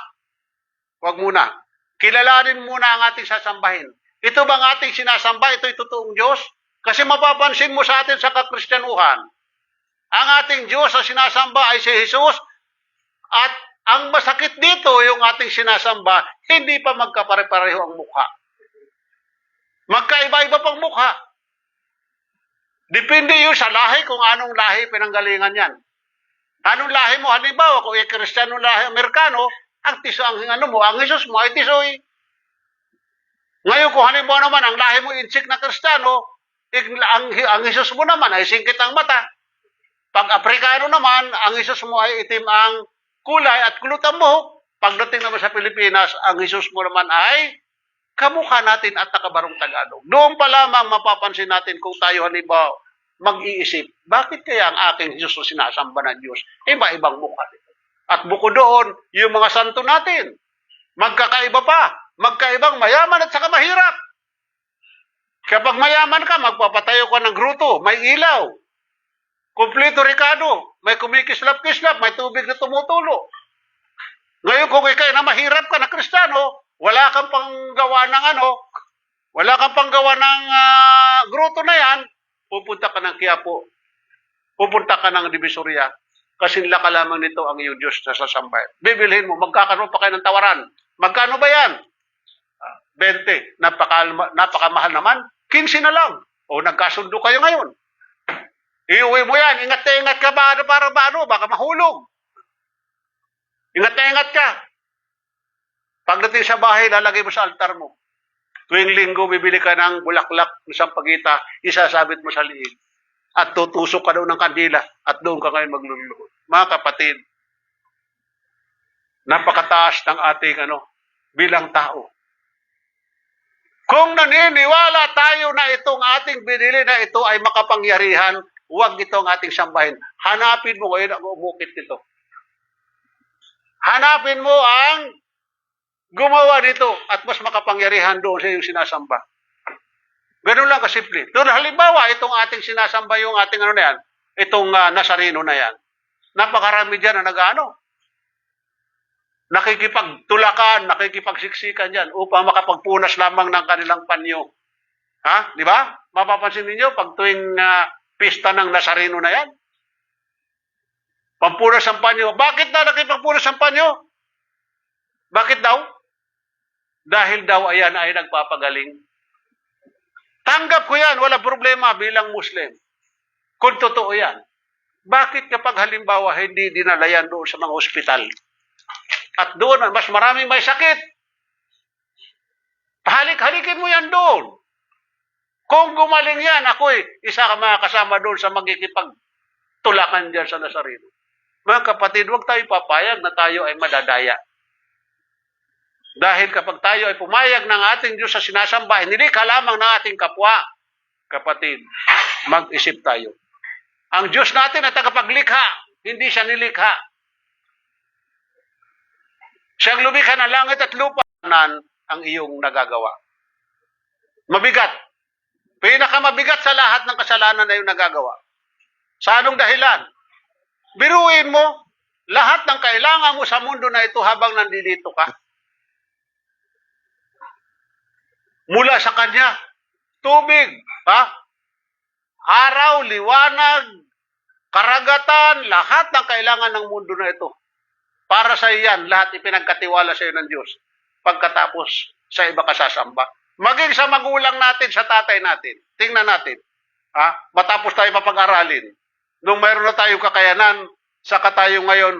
Huwag muna. Kilalanin muna ang ating sasambahin. Ito bang ating sinasamba? Ito'y totoong Diyos? Kasi mapapansin mo sa atin sa kakristyanuhan, ang ating Diyos na sinasamba ay si Jesus, at ang masakit dito, yung ating sinasamba, hindi pa magkapare-pareho ang mukha. Magkaiba-iba pang mukha. Depende yun sa lahi kung anong lahi pinanggalingan yan. Anong lahi mo? Halimbawa, kung Kristiyano lahi Amerikano, ang Jesus mo ay tisoy. Ngayon, kung halimbawa naman, ang lahi mo insik na Kristiyano, ang Jesus mo naman ay singkit ang mata. Pag Aprikano naman, ang Jesus mo ay itim ang kulay at kulot ang buhok. Pagdating naman sa Pilipinas, ang Jesus mo naman ay kamukha natin at nakabarong Tagalog. Doon pa lamang mapapansin natin kung tayo halimbawa mag-iisip, bakit kaya ang aking Jesus na sinasamba ng Diyos? Iba-ibang mukha nito. At bukod doon, yung mga santo natin, magkakaiba pa. Magkaibang mayaman at saka mahirap. Kapag mayaman ka, magpapatayo ka ng gruto, may ilaw. Kompleto Ricardo, may kumikislap-kislap, may tubig na tumutulo. Ngayon kung ikay na mahirap ka na Kristiyano, wala kang panggawa ng wala kang panggawa ng gruto na yan, pupunta ka ng Quiapo, pupunta ka ng Divisoria, kasi ka lamang nito ang iyong Diyos na sasambay. Bibilhin mo, magkakaroon pa kayo ng tawaran. Magkano ba yan? 20. Napakamahal naman. 15 na lang. O nagkasundo kayo ngayon. Iuwi mo yan. Ingat na ingat ka ba? Baka mahulog. Ingat na ingat ka. Pagdating sa bahay, lalagay mo sa altar mo. Tuwing linggo, bibili ka ng bulaklak ng sampagita, isasabit mo sa liig. At tutusok ka daw ng kandila at doon ka ngayon magluluhod. Mga kapatid, napakataas ng ating bilang tao. Kung naniniwala tayo na itong ating binili na ito ay makapangyarihan, huwag itong ating sambahin. Hanapin mo ngayon ang umukit nito. Hanapin mo ang gumawa nito at mas makapangyarihan doon sa iyong sinasamba. Ganun lang kasimple. Doon halimbawa, itong ating sinasamba, yung ating na yan, itong Nazareno na yan. Napakarami dyan na nakikipagtulakan, nakikipagsiksikan yan upang makapagpunas lamang ng kanilang panyo. Ha? Di ba? Mapapansin ninyo pag tuwing pista ng Nazareno na yan. Pampunas ang panyo. Bakit na nakipagpunas ang panyo? Bakit daw? Dahil daw ayan ay nagpapagaling. Tanggap ko yan, wala problema bilang Muslim. Kung totoo yan. Bakit kapag halimbawa hindi dinala yan doon sa mga ospital? At doon, mas maraming may sakit. Halik-halikin mo yan doon. Kung gumaling yan, ako'y isa ka mga kasama doon sa magkikipagtulakan dyan sa Nazareno. Mga kapatid, huwag tayo papayag na tayo ay madadaya. Dahil kapag tayo ay pumayag ng ating Diyos sa sinasamba, nilikha lamang ng ating kapwa. Kapatid, mag-isip tayo. Ang Diyos natin ay tagapaglikha, hindi siya nilikha. Siyang lumikha ng langit at lupa ang iyong nagagawa. Mabigat. Pinakamabigat sa lahat ng kasalanan na iyong nagagawa. Sa anong dahilan? Biruin mo, lahat ng kailangan mo sa mundo na ito habang nandito ka. Mula sa Kanya, tubig, araw, liwanag, karagatan, lahat ng kailangan ng mundo na ito. Para sa iyan, lahat ipinagkatiwala sa iyo ng Diyos. Pagkatapos, sa iba kasasamba. Maging sa magulang natin, sa tatay natin. Tingnan natin. Matapos tayo mapag-aralin. Nung mayroon na tayong kakayanan, saka tayo ngayon,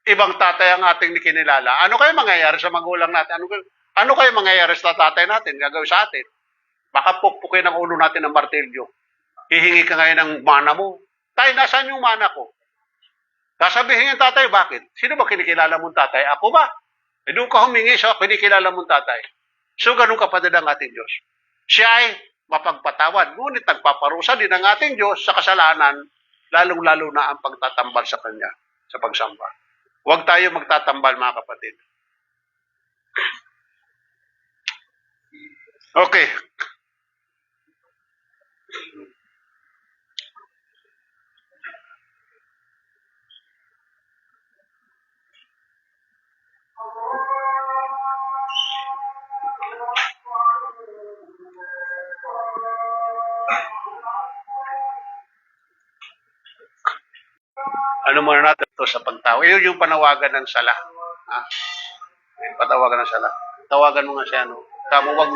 ibang tatay ang ating kinilala. Ano kayo mangyayari sa magulang natin? Ano kayo mangyayari sa tatay natin? Gagawin sa atin? Baka pukpukin ang ulo natin ng martilyo. Hihingi ka ngayon ng mana mo. Tay, nasaan yung mana ko? Sasabihin yung tatay, bakit? Sino ba kinikilala mong tatay? Ako ba? Doon ka humingi sa kinikilala mong tatay. So, ganun kapatid ang ating Diyos. Siya ay mapagpatawad. Ngunit nagpaparusa din ang ating Diyos sa kasalanan, lalong-lalo na ang pagtatambal sa Kanya, sa pagsamba. Huwag tayo magtatambal, mga kapatid. Okay. Ano muna natin ito sa pagtawag? Yun yung panawagan ng sala. Yung panawagan ng sala. Tawagan mo nga siya, no? Tamo, wag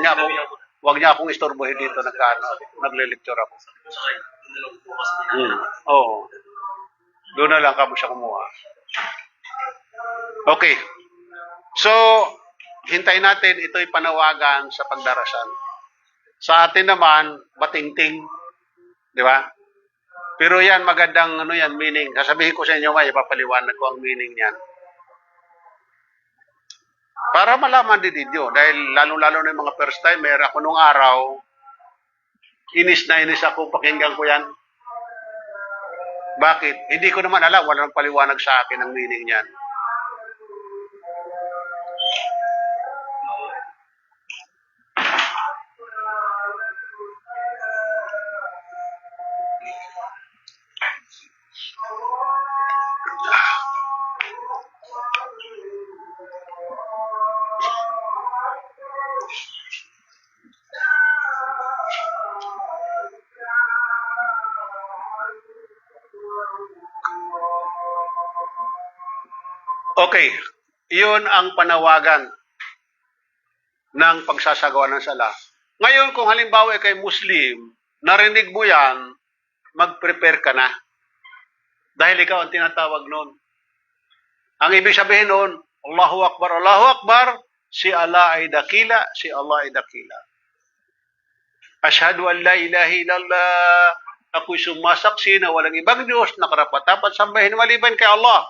niya akong istorbohin dito, nagle-lecture ako. Oo. Doon na lang kamo siya kumuha. Okay. So, hintayin natin, ito'y panawagan sa pagdarasal. Sa atin naman, batingting. Di ba? Pero yan, magandang meaning. Sasabihin ko sa inyo nga, ipapaliwanag ko ang meaning niyan. Para malaman din ninyo. Dahil lalo-lalo na yung mga first timer, ako nung araw, inis na inis ako, pakinggan ko yan. Bakit? Hindi ko naman alam, walang paliwanag sa akin ang meaning niyan. Okay, iyon ang panawagan ng pagsasagawa ng sala. Ngayon, kung halimbawa kay Muslim, narinig mo yan, mag-prepare ka na. Dahil ikaw ang tinatawag noon. Ang ibig sabihin noon, Allahu Akbar, si Allah ay dakila, si Allah ay dakila. Ashhadu an la ilaha illallah, ako'y sumasaksi na walang ibang Diyos na karapat-dapat sambahin maliban kay Allah.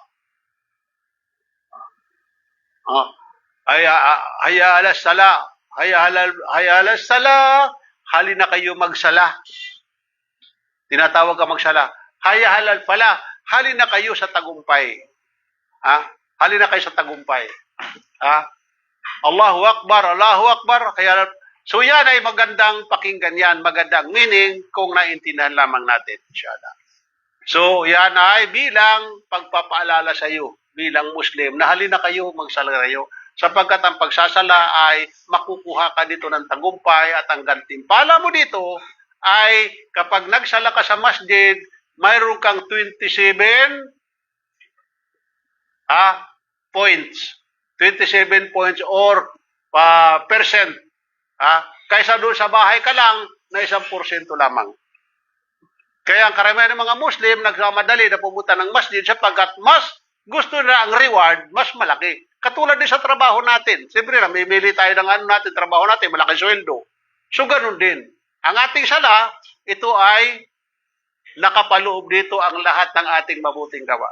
Hayya ala sala, hayya ala sala, halina kayo magsala. Tinatawag ka magsala. Hayya halal pala, halina kayo sa tagumpay. Halina kayo sa tagumpay. Allahu Akbar, Allahu Akbar. So yan ay magandang pakinggan yan, magandang meaning kung naintindihan lamang natin. Inshallah. So yan ay bilang pagpapaalala sa iyo bilang Muslim na halina kayo magsala kayo sapagkat ang pagsasala ay makukuha ka dito ng tagumpay at ang gantimpala mo dito ay kapag nagsala ka sa masjid, mayroon kang 27 points. 27 points or percent. Kaysa doon sa bahay ka lang na 1% lamang. Kaya ang karamihan ng mga Muslim nagmamadali na pumunta ng masjid sapagkat mas gusto na ang reward, mas malaki. Katulad din sa trabaho natin. Siyempre, namimili tayo ng natin, trabaho natin, malaki sweldo. So, ganun din. Ang ating sala, ito ay nakapaloob dito ang lahat ng ating mabuting gawa.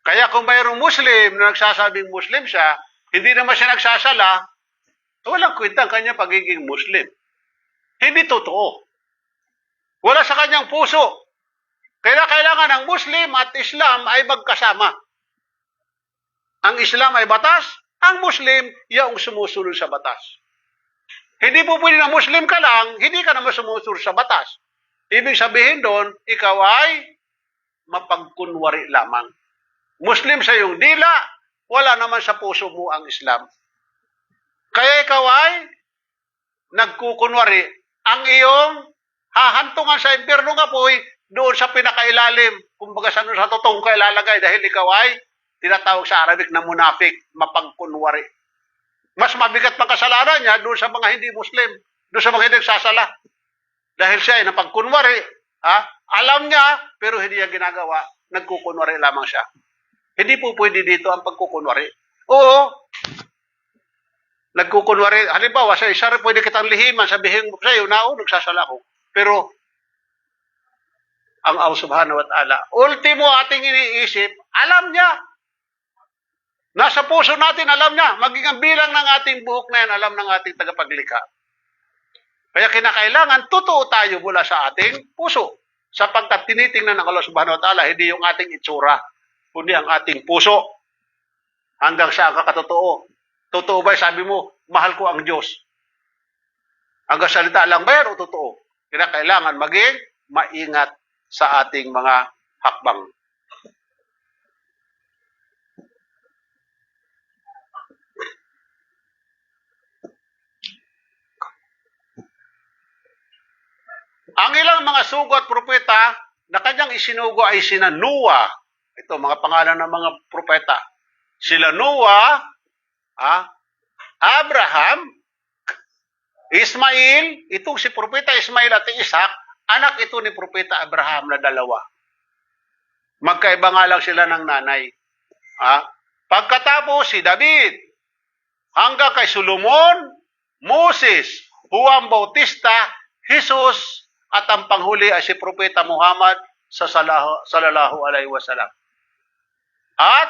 Kaya kung mayroong Muslim na nagsasabing Muslim siya, hindi naman siya nagsasala, walang kwenta ang kanyang pagiging Muslim. Hindi totoo. Wala sa kanyang puso. Kaya kailangan ang Muslim at Islam ay magkasama. Ang Islam ay batas, ang Muslim, yung sumusunod sa batas. Hindi po pwede na Muslim ka lang, hindi ka naman sumusunod sa batas. Ibig sabihin doon, ikaw ay mapagkunwari lamang. Muslim sa iyong dila, wala naman sa puso mo ang Islam. Kaya ikaw ay nagkukunwari. Ang iyong hahantungan sa impyerno ng apoy, doon sa pinakailalim, kumbaga sa totoong kailalagay dahil ikaw ay tinatawag sa Arabic na munafik, mapagkunwari. Mas mabigat pa kasalanan niya doon sa mga hindi Muslim, doon sa mga hindi nagsasala. Dahil siya ay napagkunwari, alam niya, pero hindi niya ginagawa, nagkukunwari lamang siya. Hindi po pwede dito ang pagkukunwari. Oo, nagkukunwari, halimbawa sa isa rin pwede kitang lihiman, sabihin mo sa iyo, nagsasala ko. Pero, ang Allah subhanahu wa ta'ala, ultimo ating iniisip, alam niya. Nasa puso natin, alam niya. Maging ang bilang ng ating buhok na yan, alam ng ating tagapaglikha. Kaya kinakailangan, totoo tayo mula sa ating puso. Sapagkat tinitingnan ng Allah subhanahu wa ta'ala, hindi yung ating itsura, kundi ang ating puso. Hanggang sa kakatotoo. Totoo ba, sabi mo, mahal ko ang Diyos. Hanggang salita lang ba yan o totoo? Kinakailangan maging maingat sa ating mga hakbang. Ang ilang mga sugo at propeta na kanyang isinugo ay sina Noah. Ito, mga pangalan ng mga propeta. Sila Noah, Abraham, Ismail, itong si propeta Ismail at Isaac, anak ito ni propeta Abraham na dalawa. Magkaiba nga lang sila ng nanay. Pagkatapos si David, hanggang kay Solomon, Moses, Juan Bautista, Jesus, at ang panghuli ay si propeta Muhammad sallallahu alaihi wasallam. At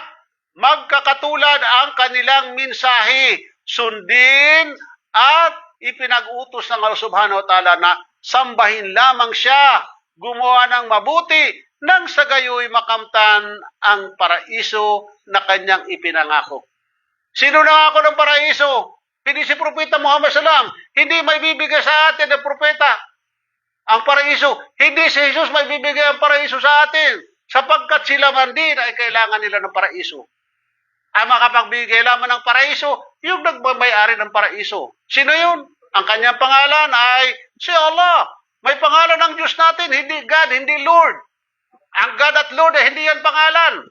magkakatulad ang kanilang mensahe, sundin at ipinag-utos ng Allah subhanahu wa ta'ala na sambahin lamang siya, gumawa ng mabuti, nang sa gayoy makamtan ang paraiso na kanyang ipinangako. Sino nangako ng paraiso? Hindi si Propeta Muhammad sallam. Hindi may bibigay sa atin ng propeta ang paraiso. Hindi si Jesus may bibigay ang paraiso sa atin sapagkat sila man din ay kailangan nila ng paraiso. Ang makapagbigay lamang ng paraiso, yung nagmamayari ng paraiso. Sino yun? Ang kanyang pangalan ay si Allah. May pangalan ng Diyos natin, hindi God, hindi Lord. Ang God at Lord ay hindi yan pangalan.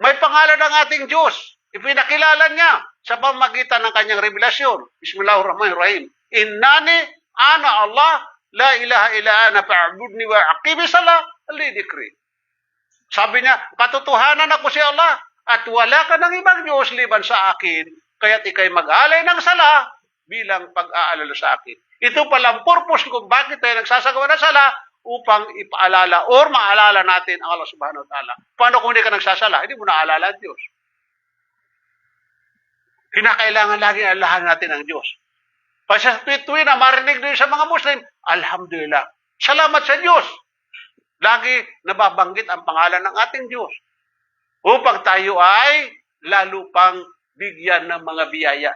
May pangalan ng ating Diyos. Ipinakilala niya sa pamagitan ng kanyang revelasyon. Bismillahirrahmanirrahim. Innani ana Allah, la ilaha illa ana fa'budni wa aqimi salah li dhikri. Sabi niya, katotohanan ako si Allah at wala ka ng ibang Diyos liban sa akin, kaya't ikay mag-alay ng sala bilang pag-aalala sa akin. Ito palang purpose kung bakit tayo nagsasagawa ng sala upang ipaalala or maalala natin ang Allah subhanahu wa ta'ala. Paano kung hindi ka nagsasala? Hindi mo naalala ang Diyos. Kinakailangan lagi alahan natin ang Diyos. Kasi sa tuwin na marinig din sa mga Muslim, alhamdulillah, salamat sa Diyos. Lagi nababanggit ang pangalan ng ating Diyos. Upang tayo ay lalo pang bigyan ng mga biyaya.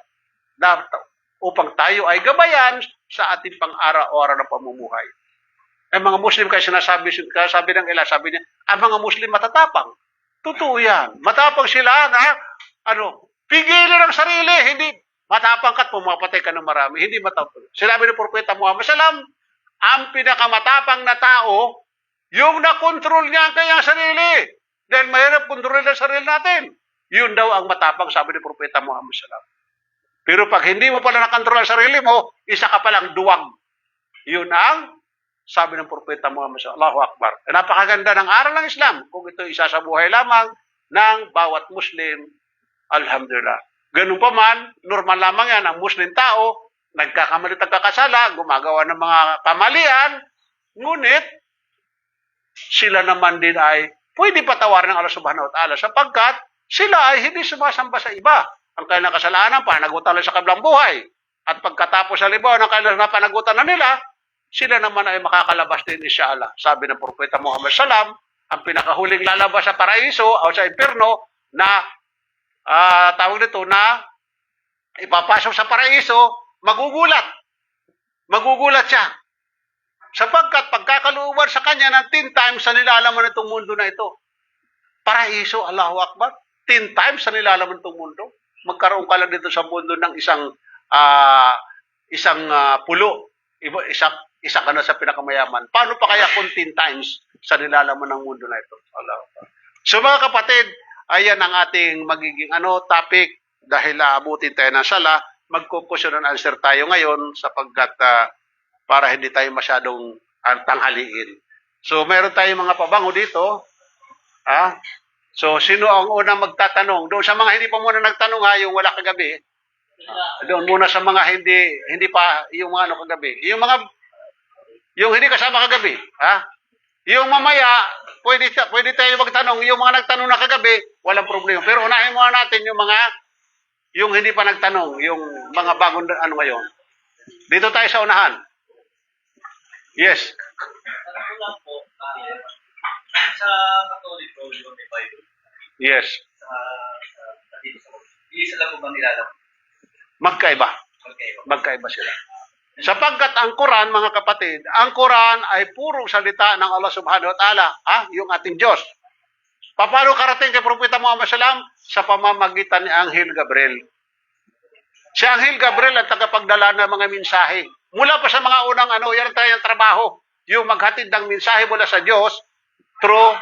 Upang tayo ay gabayan sa ating pang-araw-araw na pamumuhay. Ang mga Muslim, kaya sabi ng ilan, sabi niya, ang mga Muslim matatapang. Totoo yan. Matapang sila na, pigilan ang sarili. Hindi, matapang ka't pumapatay ka ng marami. Hindi matapang. Sinabi ni Propeta Muhammad Salam, ang pinakamatapang na tao, yung nakontrol niya ang kanyang sarili. Dahil mahirap kontrolin ang sarili natin. Yun daw ang matapang, sabi ni Propeta Muhammad Salam. Pero pag hindi mo pala nakontrol ang sarili mo, isa ka palang duwag. Yun ang sabi ng Propeta Muhammad Salam. Allahu Akbar. Napakaganda ng aral ng Islam kung ito isa sa buhay lamang ng bawat Muslim. Alhamdulillah. Ganun pa man, normal lamang yan ang Muslim tao, nagkakamali at nagkakasala, gumagawa ng mga kamalian, ngunit sila naman din ay pwede patawarin ng Allah Subhanahu wa Ta'ala sapagkat sila ay hindi sumasamba sa iba. Ang kanilang kasalanan, panagutan lang sa kabilang buhay. At pagkatapos sa libaw ng kanilang panagutan na nila, sila naman ay makakalabas din insyaAllah. Sabi ng Propeta Muhammad Salam, ang pinakahuling lalabas sa paraiso o sa impyerno na tawag nito na ipapasok sa paraiso, magugulat. Magugulat siya. Sapagkat pagkakalooban sa kanya ng 10 times sa nilalaman itong mundo na ito. Paraiso, Allahu Akbar. 10 times sa nilalaman itong mundo. Magkaroon ka lang dito sa mundo ng isang pulo. Isa ka na sa pinakamayaman. Paano pa kaya kung 10 times sa nilalaman ng mundo na ito? Allahu Akbar. So mga kapatid, ayan ang ating magiging topic dahil abutin tayo ng sala. Mag-question and answer tayo ngayon sapagkat para hindi tayo masyadong tanghaliin. So meron tayong mga pabango dito. So, sino ang unang magtatanong? Doon sa mga hindi pa muna nagtanong yung wala kagabi. Doon muna sa mga hindi pa yung mga kagabi. Yung hindi kasama kagabi. Yung mamaya, pwede tayo magtanong. Yung mga nagtanong na kagabi, walang problema. Pero unahin muna natin yung hindi pa nagtanong, yung mga bagong ngayon. Dito tayo sa unahan. Yes. Ano lang po, sa Katoliko, yung may Bible, Yes. isa lang po bang nilalabas? Magkaiba. Magkaiba sila. Sapagkat ang Quran, mga kapatid, ang Quran ay purong salita ng Allah Subhanahu wa Ta'ala, yung ating Diyos. Paano karating kay Propeta Muhammad Salam? Sa pamamagitan ni Anghel Gabriel. Si Anghel Gabriel ang tagapagdala ng mga mensahe. Mula pa sa mga unang yan ang trabaho. Yung maghatid ng mensahe mula sa Diyos through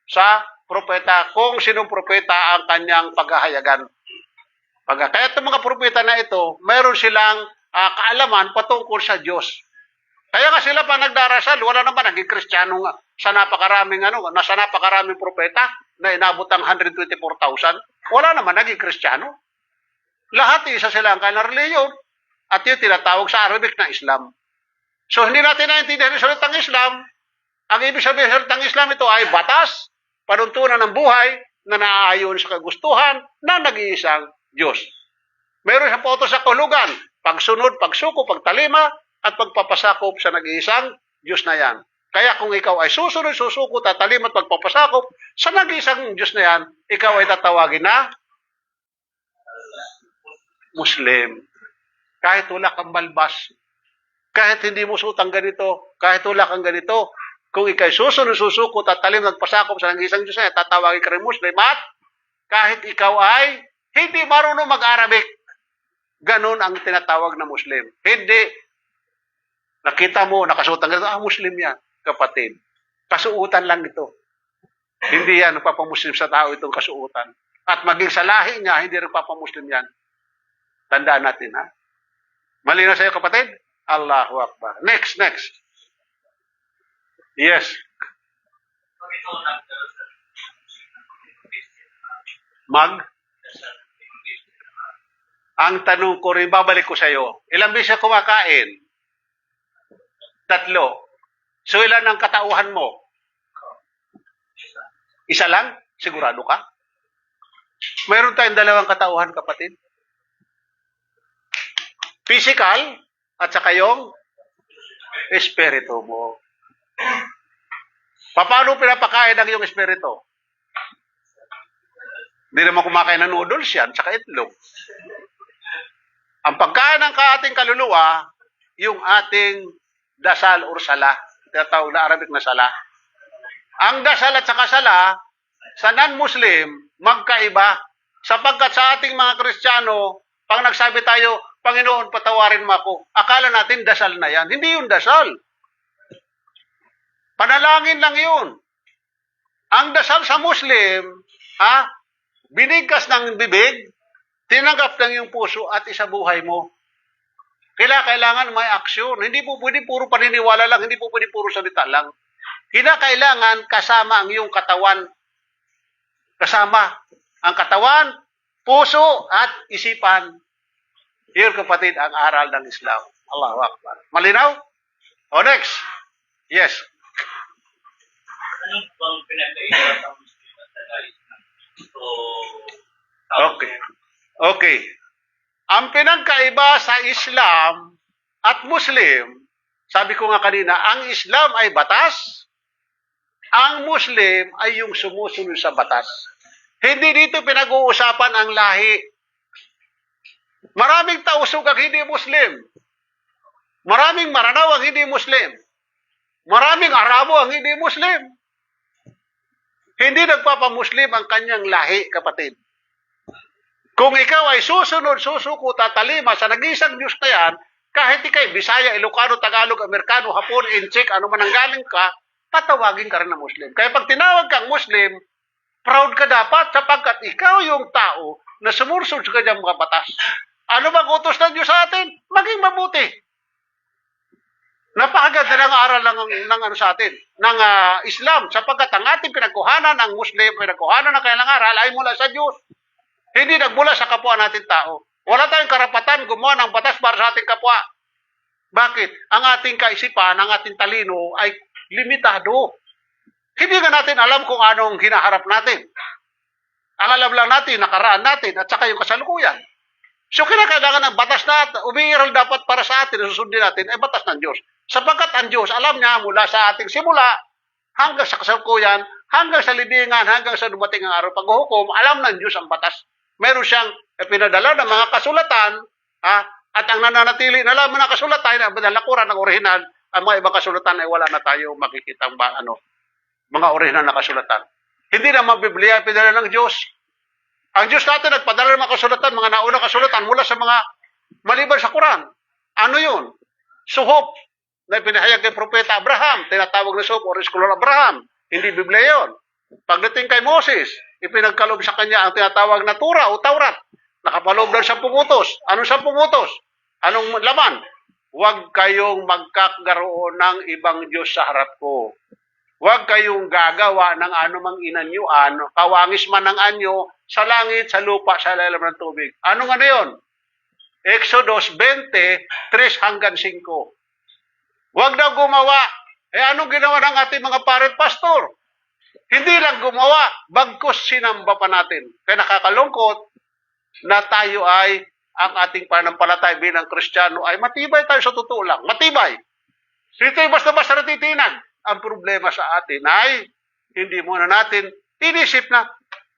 sa propeta, kung sinong propeta ang kanyang paghahayagan. Kaya itong mga propeta na ito, mayroon silang kaalaman patungkol sa Diyos. Kaya nga sila pa nagdarasal, wala naman naging Kristiyano sa napakaraming propeta na inabot ang 124,000. Wala naman naging Kristiyano. Lahat isa sila ang kanilang reliyon at yung tinatawag sa Arabic na Islam. So hindi natin naintindihan yung salitang Islam. Ang ibig sabihin sa salitang Islam ito ay batas, panuntunan ng buhay na naaayon sa kagustuhan na nag-iisang Diyos. Meron siyang pautos sa kahulugan, pagsunod, pagsuko, pagtalima, at pagpapasakop sa nag-iisang Diyos na yan. Kaya kung ikaw ay susunod, susuko, tatalima at pagpapasakop sa nag-iisang Diyos na yan, ikaw ay tatawagin na Muslim. Kahit wala kang balbas, kahit hindi mo sutang ganito, kahit wala kang ganito, kung ikay susunod, susuko, tatalim, nagpasakop sa nag-iisang Diyos na tatawagin ka rin Muslim at kahit ikaw ay hindi marunong mag-Arabic, ganun ang tinatawag na Muslim. Hindi. Nakita mo, nakasuotan ganito, Muslim yan, kapatid. Kasuotan lang ito. Hindi yan nagpapamuslim sa tao itong kasuotan. At maging sa lahi niya, hindi nagpapamuslim yan. Tandaan natin, Mali na sa'yo, kapatid? Allahu Akbar. Next. Yes. Ang tanong ko rin, babalik ko sa iyo. Ilang beses kumakain? 3. So ilan ang katauhan mo? Isa lang? Sigurado ka? Mayroon tayong 2 katauhan, kapatid. Physical at saka yung espiritu mo. Paano pinapakain ang iyong espiritu? Hindi naman kumakain ng noodles yan, saka itlog. Ang pagkain ng ating kaluluwa, yung ating dasal or sala, tinatawag na Arabic na sala. Ang dasal at saka sala, sa non-Muslim, magkaiba. Sapagkat sa ating mga Kristiyano, pag nagsabi tayo, Panginoon, patawarin mo ako, akala natin dasal na yan. Hindi yun dasal. Panalangin lang yun. Ang dasal sa Muslim, binigkas ng bibig, tinanggap ng iyong puso at isabuhay mo. Kailangan may aksyon. Hindi po pwede puro paniniwala lang, hindi po pwede puro salita lang. Kailangan kasama ang iyong katawan. Kasama ang katawan, puso at isipan. Here, kapatid, ang aral ng Islam. Allahu Akbar. Malinaw? O next. Yes. Anong bang pinagkaiba sa Muslim at sa Islam? So, Okay. Okay. Ang pinagkaiba sa Islam at Muslim, sabi ko nga kanina, ang Islam ay batas, ang Muslim ay yung sumusunod sa batas. Hindi dito pinag-uusapan ang lahi. Maraming tausog ang hindi Muslim. Maraming Maranao ang hindi Muslim. Maraming Arabo ang hindi Muslim. Hindi nagpapamuslim ang kanyang lahi, kapatid. Kung ikaw ay susunod, susuko, tatalima sa nag-isang Diyos na yan, kahit ikay Bisaya, Ilocano, Tagalog, Amerikano, Hapon, Inchik, ano man ang galing ka, tatawagin ka rin na Muslim. Kaya pag tinawag kang Muslim, proud ka dapat sapagkat ikaw yung tao na sumursunod sa kanyang mga batas. Ano bang utos ng Diyos sa atin? Maging mabuti. Napakaganda ng aral ng ano sa atin, ng Islam, sapagkat ang ating pinagkuhanan ng Muslim, pinagkuhanan ng kanilang aral ay mula sa Diyos. Hindi nagmula sa kapwa natin tao. Wala tayong karapatan gumawa ng batas para sa ating kapwa. Bakit? Ang ating kaisipan, ang ating talino ay limitado. Hindi nga natin alam kung anong hinaharap natin. Ang alam lang natin, nakaraan natin, at saka yung kasalukuyan. So, kinakailangan ng batas na umiiral dapat para sa atin, susundin natin, ay batas ng Diyos. Sapagkat ang Diyos, alam niya mula sa ating simula, hanggang sa kasalukuyan, hanggang sa libingan, hanggang sa dumating ang araw paghuhukom, alam ng Diyos ang batas. Meron siyang pinadala ng mga kasulatan, at ang nananatili na lamang ng kasulatan, ang nalakuran ng orihinal, ang mga ibang kasulatan ay wala na tayo makikita mga orihinal na kasulatan. Hindi naman Biblia ang pinadala ng Diyos. Ang Diyos natin nagpadala ng mga kasulatan, mga naunang kasulatan mula sa mga maliban sa Quran. Ano yun? Suhop na pinahayag kay Propeta Abraham, tinatawag na suhop o Eskolor Abraham. Hindi Biblia yun. Pagdating kay Moses, ipinagkalob sa kanya ang tinatawag na Tura o Taurat. Nakapaloob ng 10 utos. Anong 10 utos? Anong laman? Huwag kayong magkakaroon ng ibang Diyos sa harap ko. Huwag kayong gagawa ng anumang inanyuan, kawangis man ng anyo, sa langit, sa lupa, sa ilalim ng tubig. Anong ano yun? Exodus 20:3-5. Huwag daw gumawa. Anong ginawa ng ating mga parent pastor? Hindi lang gumawa, bagkus sinamba pa natin. Kaya nakakalungkot na tayo ay, ang ating pananampalataya bilang Kristiyano ay matibay tayo sa totoo lang. Matibay. Dito ay basta-basta natitinag. Ang problema sa atin ay, hindi muna natin inisip na,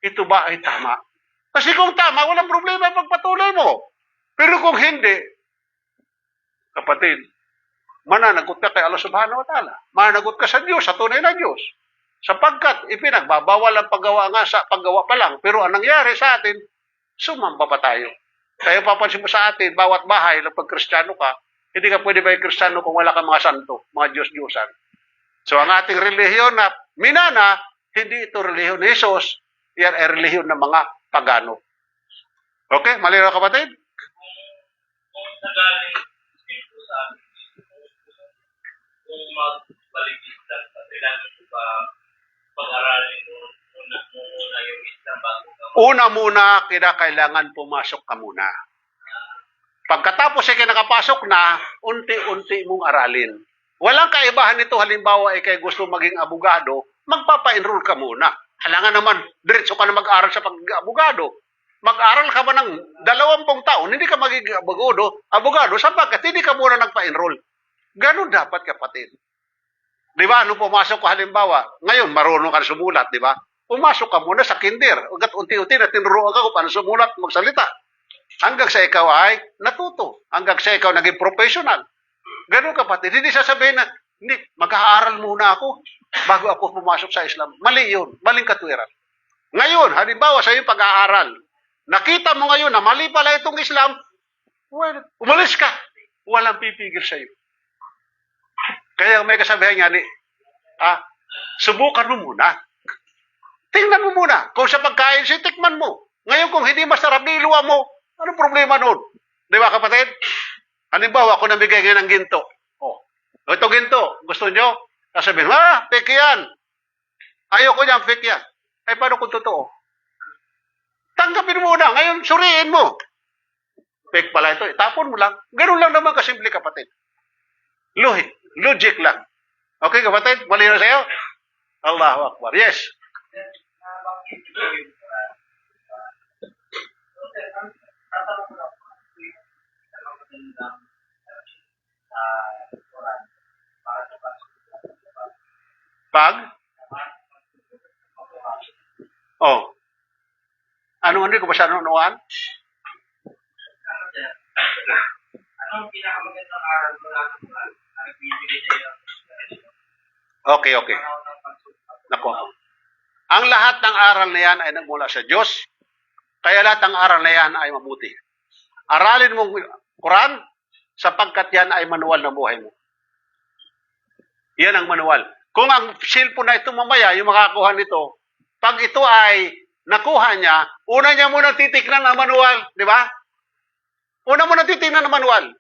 ito ba ay tama? Kasi kung tama, walang problema pagpatuloy mo. Pero kung hindi, kapatid, mananagot ka kay Allah Subhanahu wa Ta'ala. Mananagot ka sa Diyos, sa tunay na Diyos. Sapagkat ipinagbabawal ang paggawa nga sa paggawa pa lang. Pero ang nangyari sa atin, sumamba pa tayo. Kaya papansin mo sa atin, bawat bahay na pag Kristiyano ka, hindi ka pwede ba yung Kristiyano kung wala ka mga santo, mga Diyos-Diyosan. So ang ating relihiyon na minana, hindi ito relihiyon ni Jesus, yan ay relihiyon ng mga pagano. Okay? Malinaw kapatid? kung nagaling dito sa amin, kung magpaligid sa kailangan ko ba pag-aralin mo muna yung Islam bago ka Una muna, kailangan pumasok ka muna. Pagkatapos ay kinakapasok na, unti-unti mong aralin. Walang kaibahan nito, halimbawa ay kay gusto maging abogado, magpapa-enroll ka muna. Halangan naman, diretso ka na mag-aral sa pag-abogado. Mag-aral ka ba ng 20 taon, hindi ka magiging abogado, sapagkat hindi ka muna nagpa-enroll. Ganun dapat, kapatid. Di ba? Nung pumasok ka halimbawa, ngayon marunong ka na sumulat, di ba? Pumasok ka muna sa kinder. Ugat unti-unti na tinuruan ka kung paano sumulat, magsalita. Hanggang sa ikaw ay natuto. Hanggang sa ikaw naging professional. Ganun kapatid. Hindi sasabihin na, hindi, mag-aaral muna ako bago ako pumasok sa Islam. Mali yun. Maling katwiran. Ngayon, halimbawa sa iyong pag-aaral, nakita mo ngayon na mali pala itong Islam, well, umalis ka. Walang pipigil sa iyo. Kaya may kasabihan nga ni, subukan mo muna. Tingnan mo muna. Kung sa pagkain, tikman mo. Ngayon kung hindi masarap, niluwa mo. Ano problema nun? Di ba kapatid? Halimbawa, ako nabigay ngayon ng ginto. Ito ginto. Gusto nyo? Sasabihin, fake yan. Ayoko niyan, fake yan. Ay, paano kung totoo? Tanggapin mo muna. Ngayon, suriin mo. Fake pala ito. Itapon mo lang. Ganun lang naman kasimple, kapatid. Logic lang. Okay, kapatid? Malinaw sa'yo? Allahu Akbar. Yes. Pag? Ano hindi ko ba siya nunuan? Anong pinakamagandang aral mula sa Quran na nagbibigay sa'yo? Okay. Nako. Ang lahat ng aral na yan ay nagmula sa Diyos. Kaya lahat ng aral na yan ay mabuti. Aralin mo Quran sapagkat yan ay manual ng buhay mo. Yan ang manual. Kung ang cellphone na ito mamaya, yung makakuha nito, pag ito ay nakuha niya, una niya muna titignan ang manual, di ba? Una mo na titignan ang manual.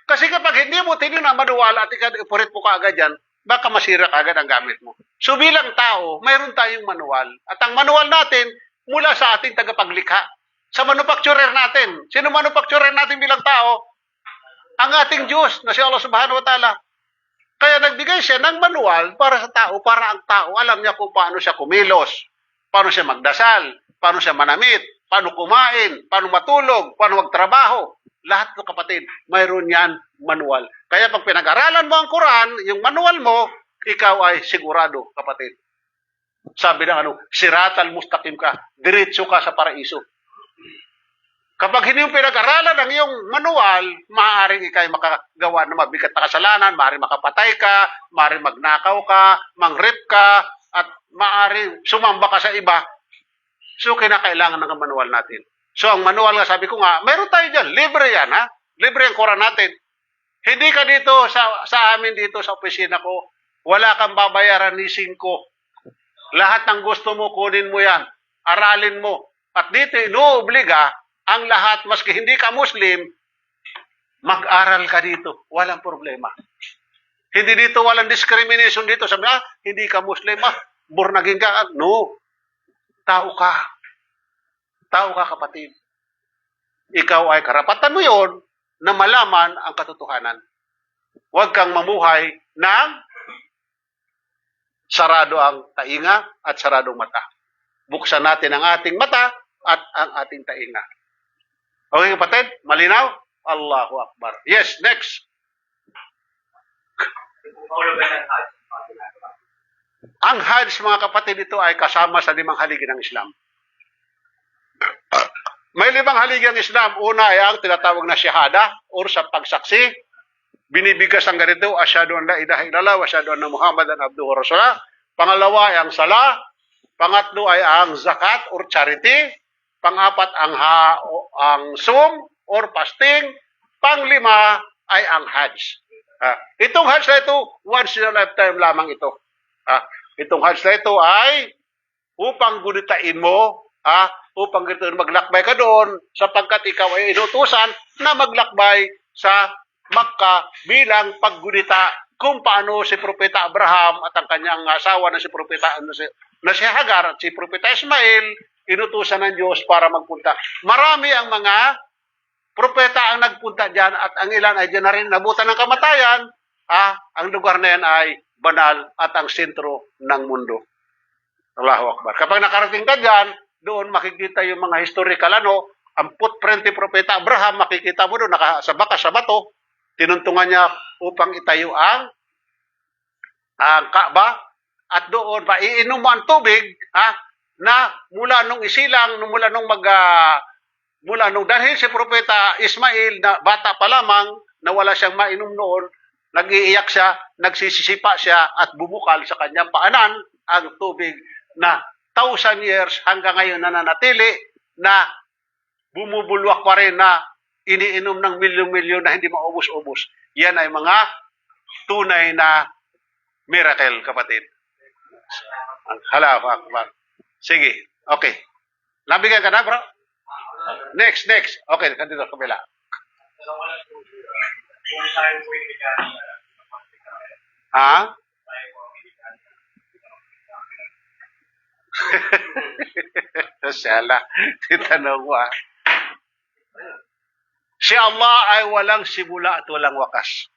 Kasi kapag hindi mo titignan ang manual at ipurit mo ka agad yan, baka masira ka agad ang gamit mo. So bilang tao, mayroon tayong manual. At ang manual natin, mula sa ating tagapaglikha. Sa manufacturer natin. Sino manufacturer natin bilang tao? Ang ating Diyos, na si Allah Subhanahu wa Ta'ala. Kaya nagbigay siya ng manual para sa tao, para ang tao alam niya kung paano siya kumilos, paano siya magdasal, paano siya manamit, paano kumain, paano matulog, paano magtrabaho. Lahat ng kapatid, mayroon yan manual. Kaya pag pinag-aralan mo ang Quran, yung manual mo, ikaw ay sigurado, kapatid. Sabi ng siratal mustaqim ka, diretso ka sa paraiso. Kapag hindi mo pinag-aralan ang iyong manual, maaaring ikay makagawa ng mabigat na kasalanan, maaaring makapatay ka, maaaring magnakaw ka, mangrip ka, at maaaring sumamba ka sa iba. So, kinakailangan ng manual natin. So, ang manual nga, sabi ko nga, meron tayo dyan. Libre yan, ha? Libre ang Quran natin. Hindi ka dito, sa amin dito, sa opisina ko, wala kang babayaran ni 5. Lahat ng gusto mo, kunin mo yan. Aralin mo. At dito, inuobliga ang lahat, maski hindi ka Muslim, mag-aral ka dito. Walang problema. Hindi dito, walang discrimination dito. Sabi, hindi ka Muslim, born again ka. No. Tao ka. Tao ka, kapatid. Ikaw ay karapatan mo yon na malaman ang katotohanan. Huwag kang mamuhay ng sarado ang tainga at sarado ang mata. Buksan natin ang ating mata at ang ating tainga. Okay, kapatid? Malinaw? Allahu Akbar. Yes, next. Ang Hajj, mga kapatid, ito ay kasama sa 5 haligi ng Islam. May 5 haligi ng Islam. Una ay ang tinatawag na shahada or sa pagsaksi. Binibigas ang ganito, asyhadu an la ilaha illallah wa asyhadu anna Muhammadan abduhu wa rasuluh. Pangalawa ay ang sala. Pangatlo ay ang zakat or charity. Pang-apat ang sum or fasting. Pang-5 ay ang Hajj. Itong Hajj na ito, once in a lifetime lamang ito. Itong Hajj na ito ay upang gunitain mo, upang maglakbay ka doon sapagkat ikaw ay inutusan na maglakbay sa Makkah bilang paggunita kung paano si Propeta Abraham at ang kanyang asawa na si Propeta na si Hagar at si Propeta Ismail inutusan ng Diyos para magpunta. Marami ang mga propeta ang nagpunta diyan at ang ilan ay diyan na rin nabutan ng kamatayan. Ang lugar na yan ay banal at ang sentro ng mundo. Allahu Akbar. Kapag nakarating ka diyan, doon makikita yung mga historical ang footprint ni Propeta Abraham, makikita mo doon, nakasabak sa bato, tinuntungan niya upang itayo ang Kaaba, at doon iinom mo ang tubig, na mula nung isilang, mula nung dahil si Propeta Ismail na bata pa lamang, na wala siyang mainom noon, nag-iiyak siya, nagsisisipa siya, at bubukal sa kanyang paanan ang tubig na 1,000 years hanggang ngayon nananatili na bumubulwak pa rin na iniinom ng milyon-milyon na hindi maubos-ubos. Yan ay mga tunay na miracle, kapatid. Hala, Akbar. Sige, okay. Nabigyan ka na, bro? Next. Okay, dito, kabila. Ha? Sala, titanong mo ah. Si Allah ay walang simula at walang wakas.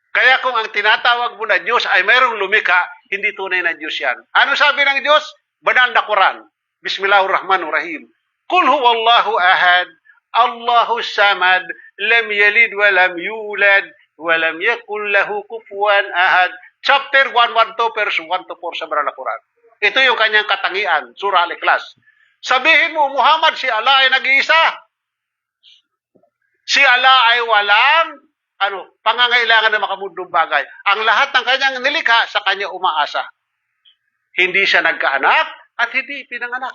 Kaya kung ang tinatawag mo na Diyos ay mayroong lumikha, hindi tunay na Diyos yan. Ano sabi ng Diyos? Banal na Quran. Bismillahirrahmanirrahim. Qul huwallahu ahad, Allahu samad, lam yalid wa lam yulad, wa lam yakul lahu kufuwan ahad. Chapter 112, verse 1 to 4 sa Banal na Quran. Ito yung kanyang katangian, Surah Al-Ikhlas. Sabihin mo, Muhammad, si Allah ay nag-iisa. Si Allah ay walang pangangailangan ng makamundong bagay. Ang lahat ng kanyang nilikha sa kanya umaasa. Hindi siya nagkaanak at hindi pinanganak.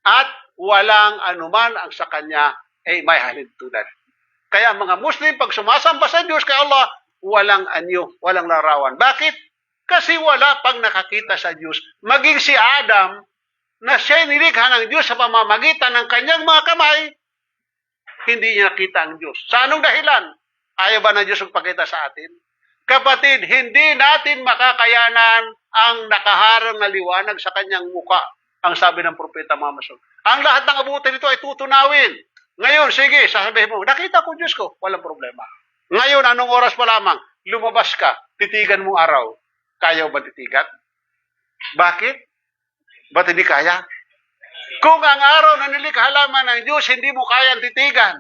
At walang anuman ang sa kanya ay may halintulad. Kaya mga Muslim, pag sumasamba sa Diyos kay Allah, walang anyo, walang larawan. Bakit? Kasi wala pang nakakita sa Diyos. Maging si Adam, na siya'y nilikha ng Diyos sa pamamagitan ng kanyang mga kamay, hindi niya nakita ang Diyos. Sa anong dahilan? Ayaw ba ng Diyos magpakita sa atin? Kapatid, hindi natin makakayanan ang nakaharang na liwanag sa kanyang muka, ang sabi ng propeta Muhammad. Ang lahat ng abutin nito ay tutunawin. Ngayon, sige, sasabihin mo, nakita ko Diyos ko, walang problema. Ngayon, anong oras pa lamang? Lumabas ka, titigan mo araw. Kaya ba titigan? Bakit? Ba't hindi kaya? Kung ang araw na nilikha lamang ng Diyos, hindi mo kayang titigan,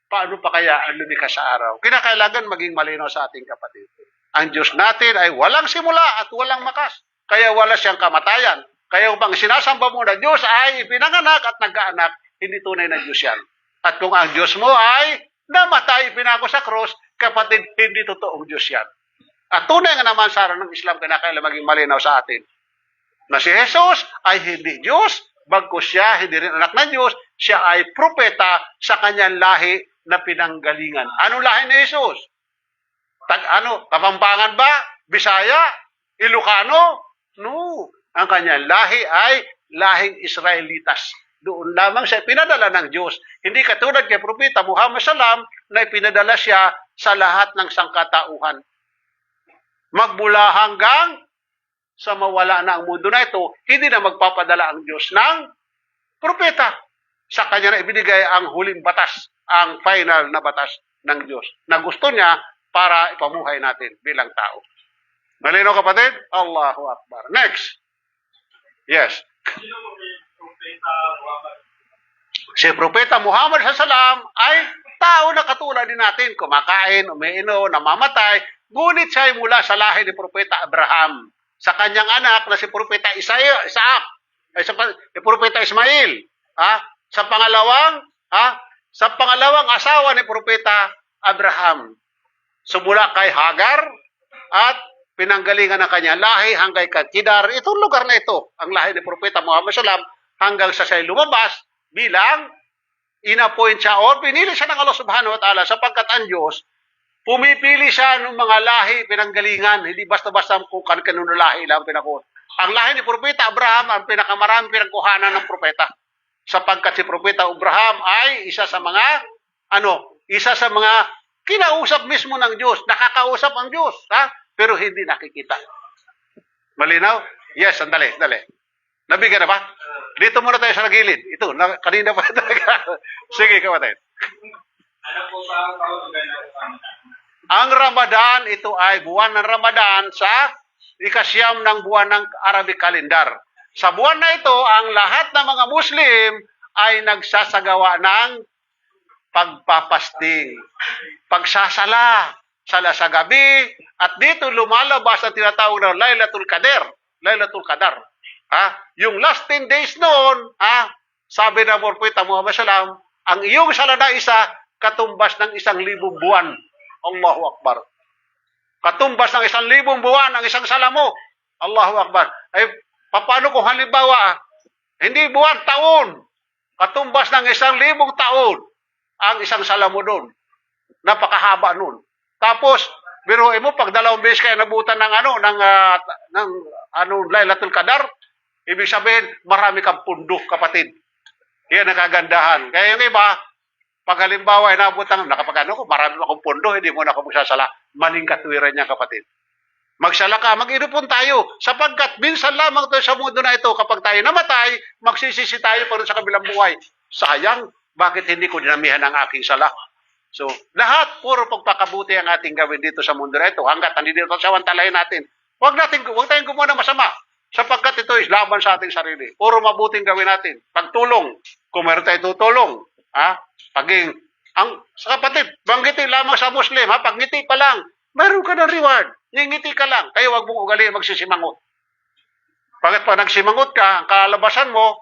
paano pa kaya ang lumikha sa araw? Kinakailangan maging malinaw sa ating kapatid. Ang Diyos natin ay walang simula at walang makas. Kaya wala siyang kamatayan. Kaya upang sinasamba mo na Diyos ay pinanganak at nagkaanak, hindi tunay na Diyos yan. At kung ang Diyos mo ay namatay, pinako sa cross, kapatid, hindi totoong Diyos yan. At tunay nga naman sa araw ng Islam, kinakailangan maging malinaw sa atin na si Jesus ay hindi Diyos, bagkus siya, hindi rin anak ng Diyos, siya ay propeta sa kanyang lahi na pinanggalingan. Anong lahi ni Jesus? Kapampangan ba? Bisaya? Ilocano? No. Ang kanyang lahi ay lahing Israelitas. Doon lamang siya pinadala ng Diyos. Hindi katulad kay propeta Muhammad SAW na ipinadala siya sa lahat ng sangkatauhan. Magmula hanggang sa mawala na ang mundo na ito, hindi na magpapadala ang Diyos ng propeta. Sa kanya na ibinigay ang huling batas, ang final na batas ng Diyos, na gusto niya para ipamuhay natin bilang tao. Malinaw kapatid? Allahu Akbar. Next. Yes. Si Propeta Muhammad SAW ay tao na katulad din natin, kumakain, umiinom, namamatay, ngunit siya ay mula sa lahi ni Propeta Abraham. Sa kanyang anak na si Propeta Isaac, si Propeta Ismail. Sa pangalawang asawa ni Propeta Abraham. Sumula kay Hagar at pinanggalingan ng kanya lahi hanggang kay Kedar. Itong lugar na ito, ang lahi ni Propeta Muhammad SAW, hanggang sa siya lumabas bilang inapoint siya o pinili siya ng Allah Subhanahu wa Ta'ala sapagkat ang Diyos, pumipili siya ng mga lahi pinanggalingan, hindi basta-basta kung kanino lahi lang pinakuha. Ang lahi ni Propeta Abraham ang pinakamaraming pinagkuhanan ng propeta. Sapagkat si Propeta Abraham ay isa sa mga kinausap mismo ng Diyos, nakakausap ang Diyos, pero hindi nakikita. Malinaw? Yes, sandali. Nabigyan na ba? Dito muna tayo sa gilid. Ito, kanina pa talaga. Sige, kapatid. Ano po ba ang kahulugan ng Ramadan? Ang Ramadan, ito ay buwan ng Ramadan sa ikasyam ng buwan ng Arabic calendar. Sa buwan na ito, ang lahat ng mga Muslim ay nagsasagawa ng pagpapasting, pagsasala, sala sa gabi, at dito lumalabas ang tinatawag na Laylatul Qadar. Yung last 10 days noon, sabi ng Propeta Muhammad SAW, ang iyong sala na isa, katumbas ng 1,000 buwan. Allahu Akbar. Katumbas ng 1,000 buwan ang isang sala mo. Allahu Akbar. Ay, Paano kung halimbawa, hindi buwan, taon, katumbas ng 1,000 taon, ang isang sala mo doon. Napakahaba nun. Tapos, biruin mo, pag 2 beses kayo nabutan ng Lailatul Qadar, ibig sabihin, marami kang pundok, kapatid. Yan ang kagandahan. Kaya yung iba, pag halimbawa, inabutan, nakapagano ko, marami akong pundo, hindi mo na ako magsasala. Maling katwiran niya, kapatid. Magsala ka, mag-inupon tayo, sapagkat minsan lamang tayo sa mundo na ito, kapag tayo namatay, magsisisi tayo pa rin sa kabilang buhay. Sayang, bakit hindi ko dinamihan ang aking sala? So, lahat, puro pagpakabuti ang ating gawin dito sa mundo na ito, hanggat nandito sa wantalahin natin. Huwag tayong gumawa ng masama, sapagkat ito is laban sa ating sarili. Puro mabuting gawin natin. Pagtulong, kung meron tayo tutulong, sa kapatid, banggitin lamang sa Muslim, pagngiti pa lang, meron ka ng reward. Ngingiti ka lang. Kaya wag mong ugali magsisimangot. Bakit pa nagsimangot ka, ang kalabasan mo,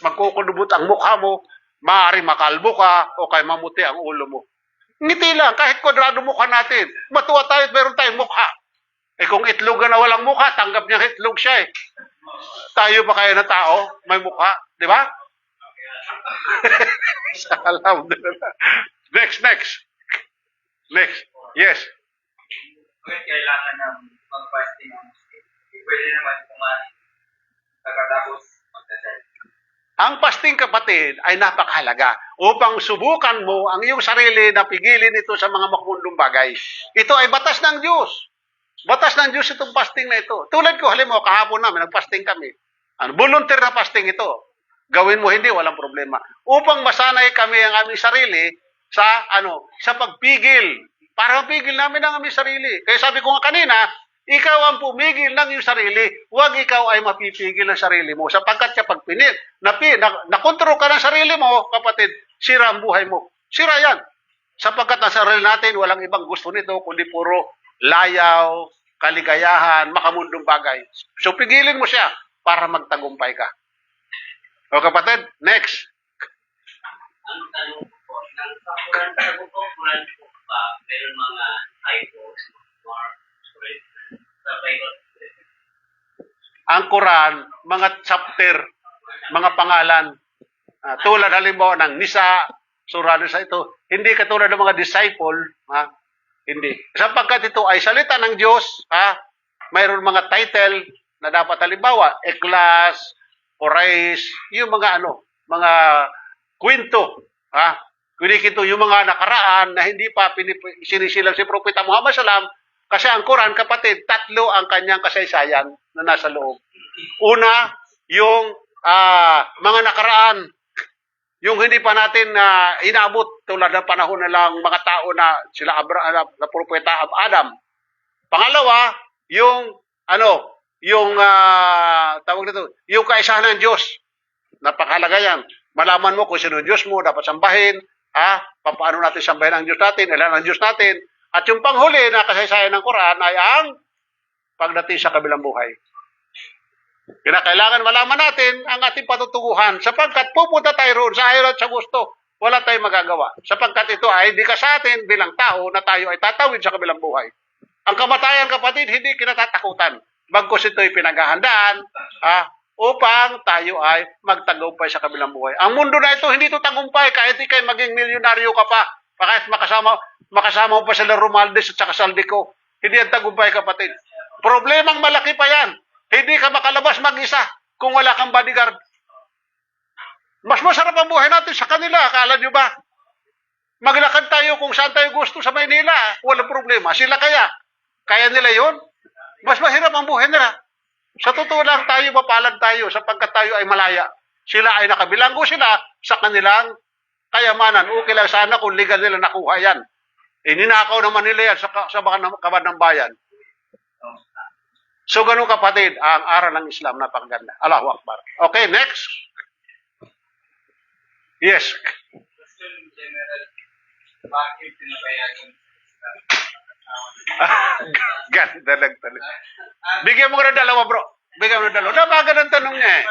magkukulubot ang mukha mo, maaari makalbo ka, o kaya mamuti ang ulo mo. Ngiti lang, kahit kwadrado mukha natin. Matuwa tayo at meron tayong mukha. Kung itlog na walang mukha, tanggap niya itlog siya eh. Tayo pa kaya na tao, may mukha. Di ba? Alhamdulillah. Next. Yes. Bakit kailangan ng mag-fasting ang Muslim? Pwede naman kumain pagkatapos magdasal. Ang fasting, kapatid, ay napakahalaga upang subukan mo ang iyong sarili na pigilin ito sa mga makundong bagay. Ito ay batas ng Diyos. Batas ng Diyos itong fasting na ito. Tulad ko, halimbawa, kahapon namin, nag-fasting kami. Volunteer na fasting ito. Gawin mo hindi, walang problema. Upang masanay kami ang aming sarili sa pagpigil. Para mapigil namin ang aming sarili. Kaya sabi ko nga kanina, ikaw ang pumigil ng iyong sarili, huwag ikaw ay mapipigil ng sarili mo. Sapagkat kapag nakontrol ka ng sarili mo, kapatid, sira ang buhay mo. Sira yan. Sapagkat ang sarili natin, walang ibang gusto nito, kundi puro layaw, kaligayahan, makamundong bagay. So pigilin mo siya para magtagumpay ka. O kapatid, next. Ang tanong po, sa Quran po ba, meron mga typos or sa Bible? Ang Quran, mga chapter, mga pangalan, tulad halimbawa ng Nisa, Surah Nisa ito, hindi katulad ng mga disciple, hindi. Sapagkat ito ay salita ng Diyos, mayroon mga title na dapat halimbawa, Ikhlas, Quraish, yung mga mga kwento, Kunikito yung mga nakaraan na hindi pa sinisilang si Propeta Muhammad SAW, kasi ang Quran, kapatid, 3 ang kanyang kasaysayan na nasa loob. Una, yung mga nakaraan, yung hindi pa natin inaabot tulad ng panahon na lang mga tao na sila na Propeta Adam. Pangalawa, yung tawag nito, yung kaisahan ng Diyos. Napakahalaga yan. Malaman mo kung sino Diyos mo, dapat sambahin, paano natin sambahin ang Diyos natin, ilan ang Diyos natin. At yung panghuli na kasaysayan ng Quran ay ang pagdating sa kabilang buhay. Kailangan malaman natin ang ating patutuguhan sapagkat pupunta tayo roon sa ayaw at sa gusto. Wala tayong magagawa. Sapagkat ito ay hindi ka sa atin bilang tao na tayo ay tatawid sa kabilang buhay. Ang kamatayan, kapatid, hindi kinatatakutan. Bagkus ito'y pinaghahandaan, upang tayo ay magtagumpay sa kabilang buhay. Ang mundo na ito, hindi ito tagumpay kahit ikay maging milyonaryo ka pa. Kahit makasama mo pa sila Romualdez at saka Saldico. Hindi yan tagumpay, kapatid. Problemang malaki pa yan. Hindi ka makalabas mag-isa kung wala kang bodyguard. Mas masarap ang buhay natin sa kanila. Akala nyo ba? Maglakad tayo kung saan tayo gusto sa Maynila. Walang problema. Sila kaya nila yon. Mas mahirap ang buhay nila. Sa totoo lang tayo, mapalad tayo sapagkat tayo ay malaya. Sila ay nakabilanggo sila sa kanilang kayamanan. Okay lang sana kung legal nila nakuha yan. Ninakaw naman nila yan sa kabad ng bayan. So ganun, kapatid, ang aral ng Islam, napakaganda. Allahu Akbar. Okay, next. Yes. Bakit pinapayagan? Ganda lang talaga. Bigyan mo ko ng 2, bro. Bigyan mo ng 2. Napaganda ng tanong niya eh.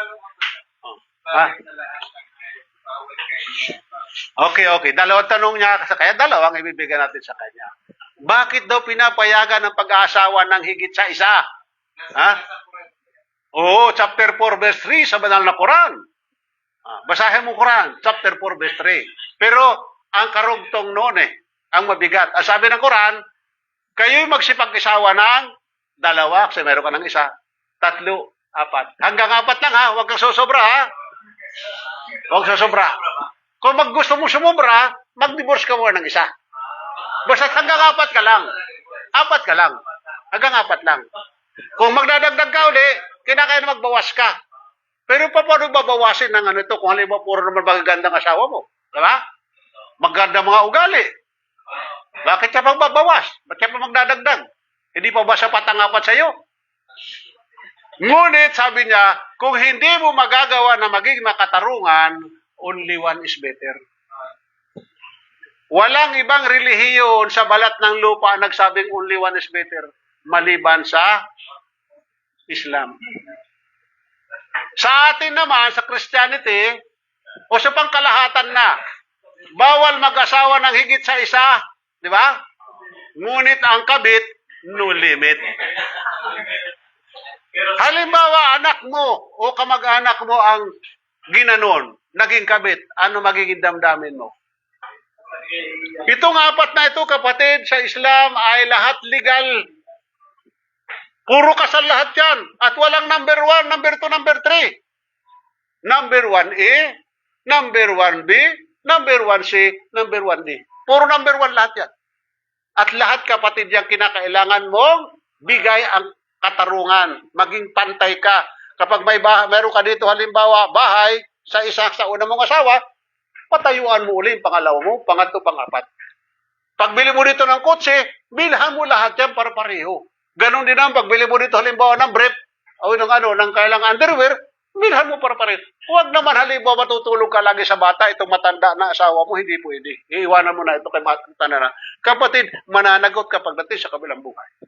Okay. 2 tanong niya. Kaya 2 ang ibibigay natin sa kanya. Bakit daw pinapayagan ng pag-aasawa ng higit sa isa? Oo, chapter 4, verse 3 sa banal na Quran. Basahin mo Quran, chapter 4, verse 3. Pero ang karugtong noon ang mabigat. Ang sabi ng Quran, kayo'y magsipag-isawa ng dalawa, kasi meron ka ng isa, tatlo, apat. Hanggang apat lang ha, huwag kang susobra ha. Huwag susobra. Kung gusto mo sumobra, mag-divorce ka muna ng isa. Basta hanggang apat ka lang. Apat ka lang. Hanggang apat lang. Kung magdadagdag ka uli, kinakaya magbawas ka. Pero paano babawasin ng ano ito kung halimbawa puro naman magagandang asawa mo? Diba? Maganda mga ugali. Bakit siya magbabawas? Bakit siya pa magdadagdag? Hindi pa ba sapat ang apat sa'yo? Ngunit sabi niya, kung hindi mo magagawa na maging makatarungan, only one is better. Walang ibang relihiyon sa balat ng lupa ang nagsabing only one is better, maliban sa Islam. Sa atin naman, sa Christianity, o sa pangkalahatan na, bawal mag-asawa ng higit sa isa, di ba? Ngunit ang kabit, no limit. Halimbawa, anak mo o kamag-anak mo ang ginanon, naging kabit, ano magiging damdamin mo? Itong apat na ito, kapatid, sa Islam ay lahat legal. Puro kasal lahat yan. At walang number 1, number 2, number 3. Number 1A, number 1B, number 1C, number 1D. Puro number 1 lahat yan. At lahat, kapatid, yung kinakailangan mong bigay ang katarungan. Maging pantay ka. Kapag meron ka dito, halimbawa, bahay, sa isa sa una mong asawa, patayuan mo uli yung pangalawa mo, pangatlo, pangapat. Pagbili mo dito ng kotse, bilhan mo lahat yan para pareho. Ganon din ang pagbili mo dito halimbawa ng brief, o ng kailang underwear, bilhan mo para pareho. Huwag naman halimbawa matutulog ka lagi sa bata, itong matanda na asawa mo, hindi pwede. Iiwanan mo na ito kay matanda na. Kapatid, mananagot ka pagdating sa kabilang buhay.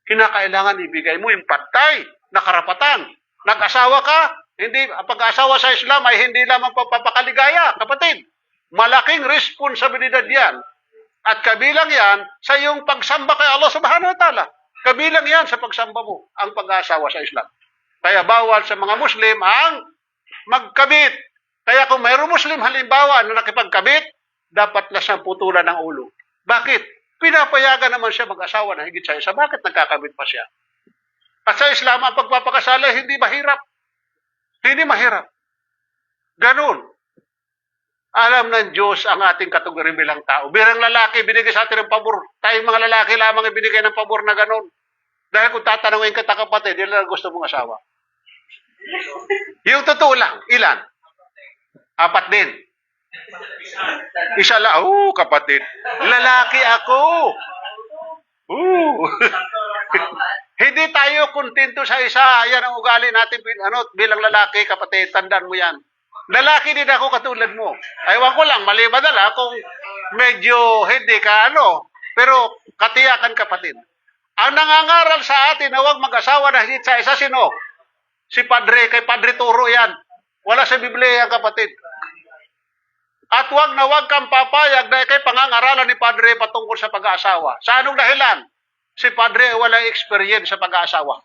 Kinakailangan ibigay mo yung patay na karapatan. Nag-asawa ka, hindi, ang pag-asawa sa Islam ay hindi lamang pagpapakaligaya, kapatid. Malaking responsibilidad yan. At kabilang yan sa iyong pagsamba kay Allah subhanahu wa ta'ala. Kabilang yan sa pagsamba mo, ang pag-asawa sa Islam. Kaya bawal sa mga Muslim ang magkabit. Kaya kung mayroong Muslim halimbawa na nakipagkabit, dapat na siyang putulan ng ulo. Bakit? Pinapayagan naman siya mag-asawa na higit sa isa. Bakit nagkakabit pa siya? At sa Islam, ang pagpapakasala hindi mahirap. Hindi mahirap. Ganun. Alam ng Diyos ang ating kategory bilang tao. Bilang lalaki, binigay sa atin ng pabor. Tayong mga lalaki lamang ang binigay ng pabor na ganun. Dahil kung tatanungin ka, kapatid, ilan ang gusto mong asawa? Yung totoo lang, ilan? 4 din. Isa lang. Kapatid. Lalaki ako. Hindi tayo kontento sa isa. Yan ang ugali natin bilang lalaki, kapatid. Tandaan mo yan. Lalaki din ako katulad mo. Aywan ko lang, mali ba dala kung medyo hindi ka pero katiyakan, kapatid. Ang nangangaral sa atin na huwag mag-asawa na higit sa isa, sino? Si Padre, kay Padre Turo yan. Wala sa Biblia yan, kapatid. At huwag na huwag kang papayag dahil kay pangangaralan ni Padre patungkol sa pag-aasawa. Sa anong dahilan? Si Padre walang experience sa pag-aasawa.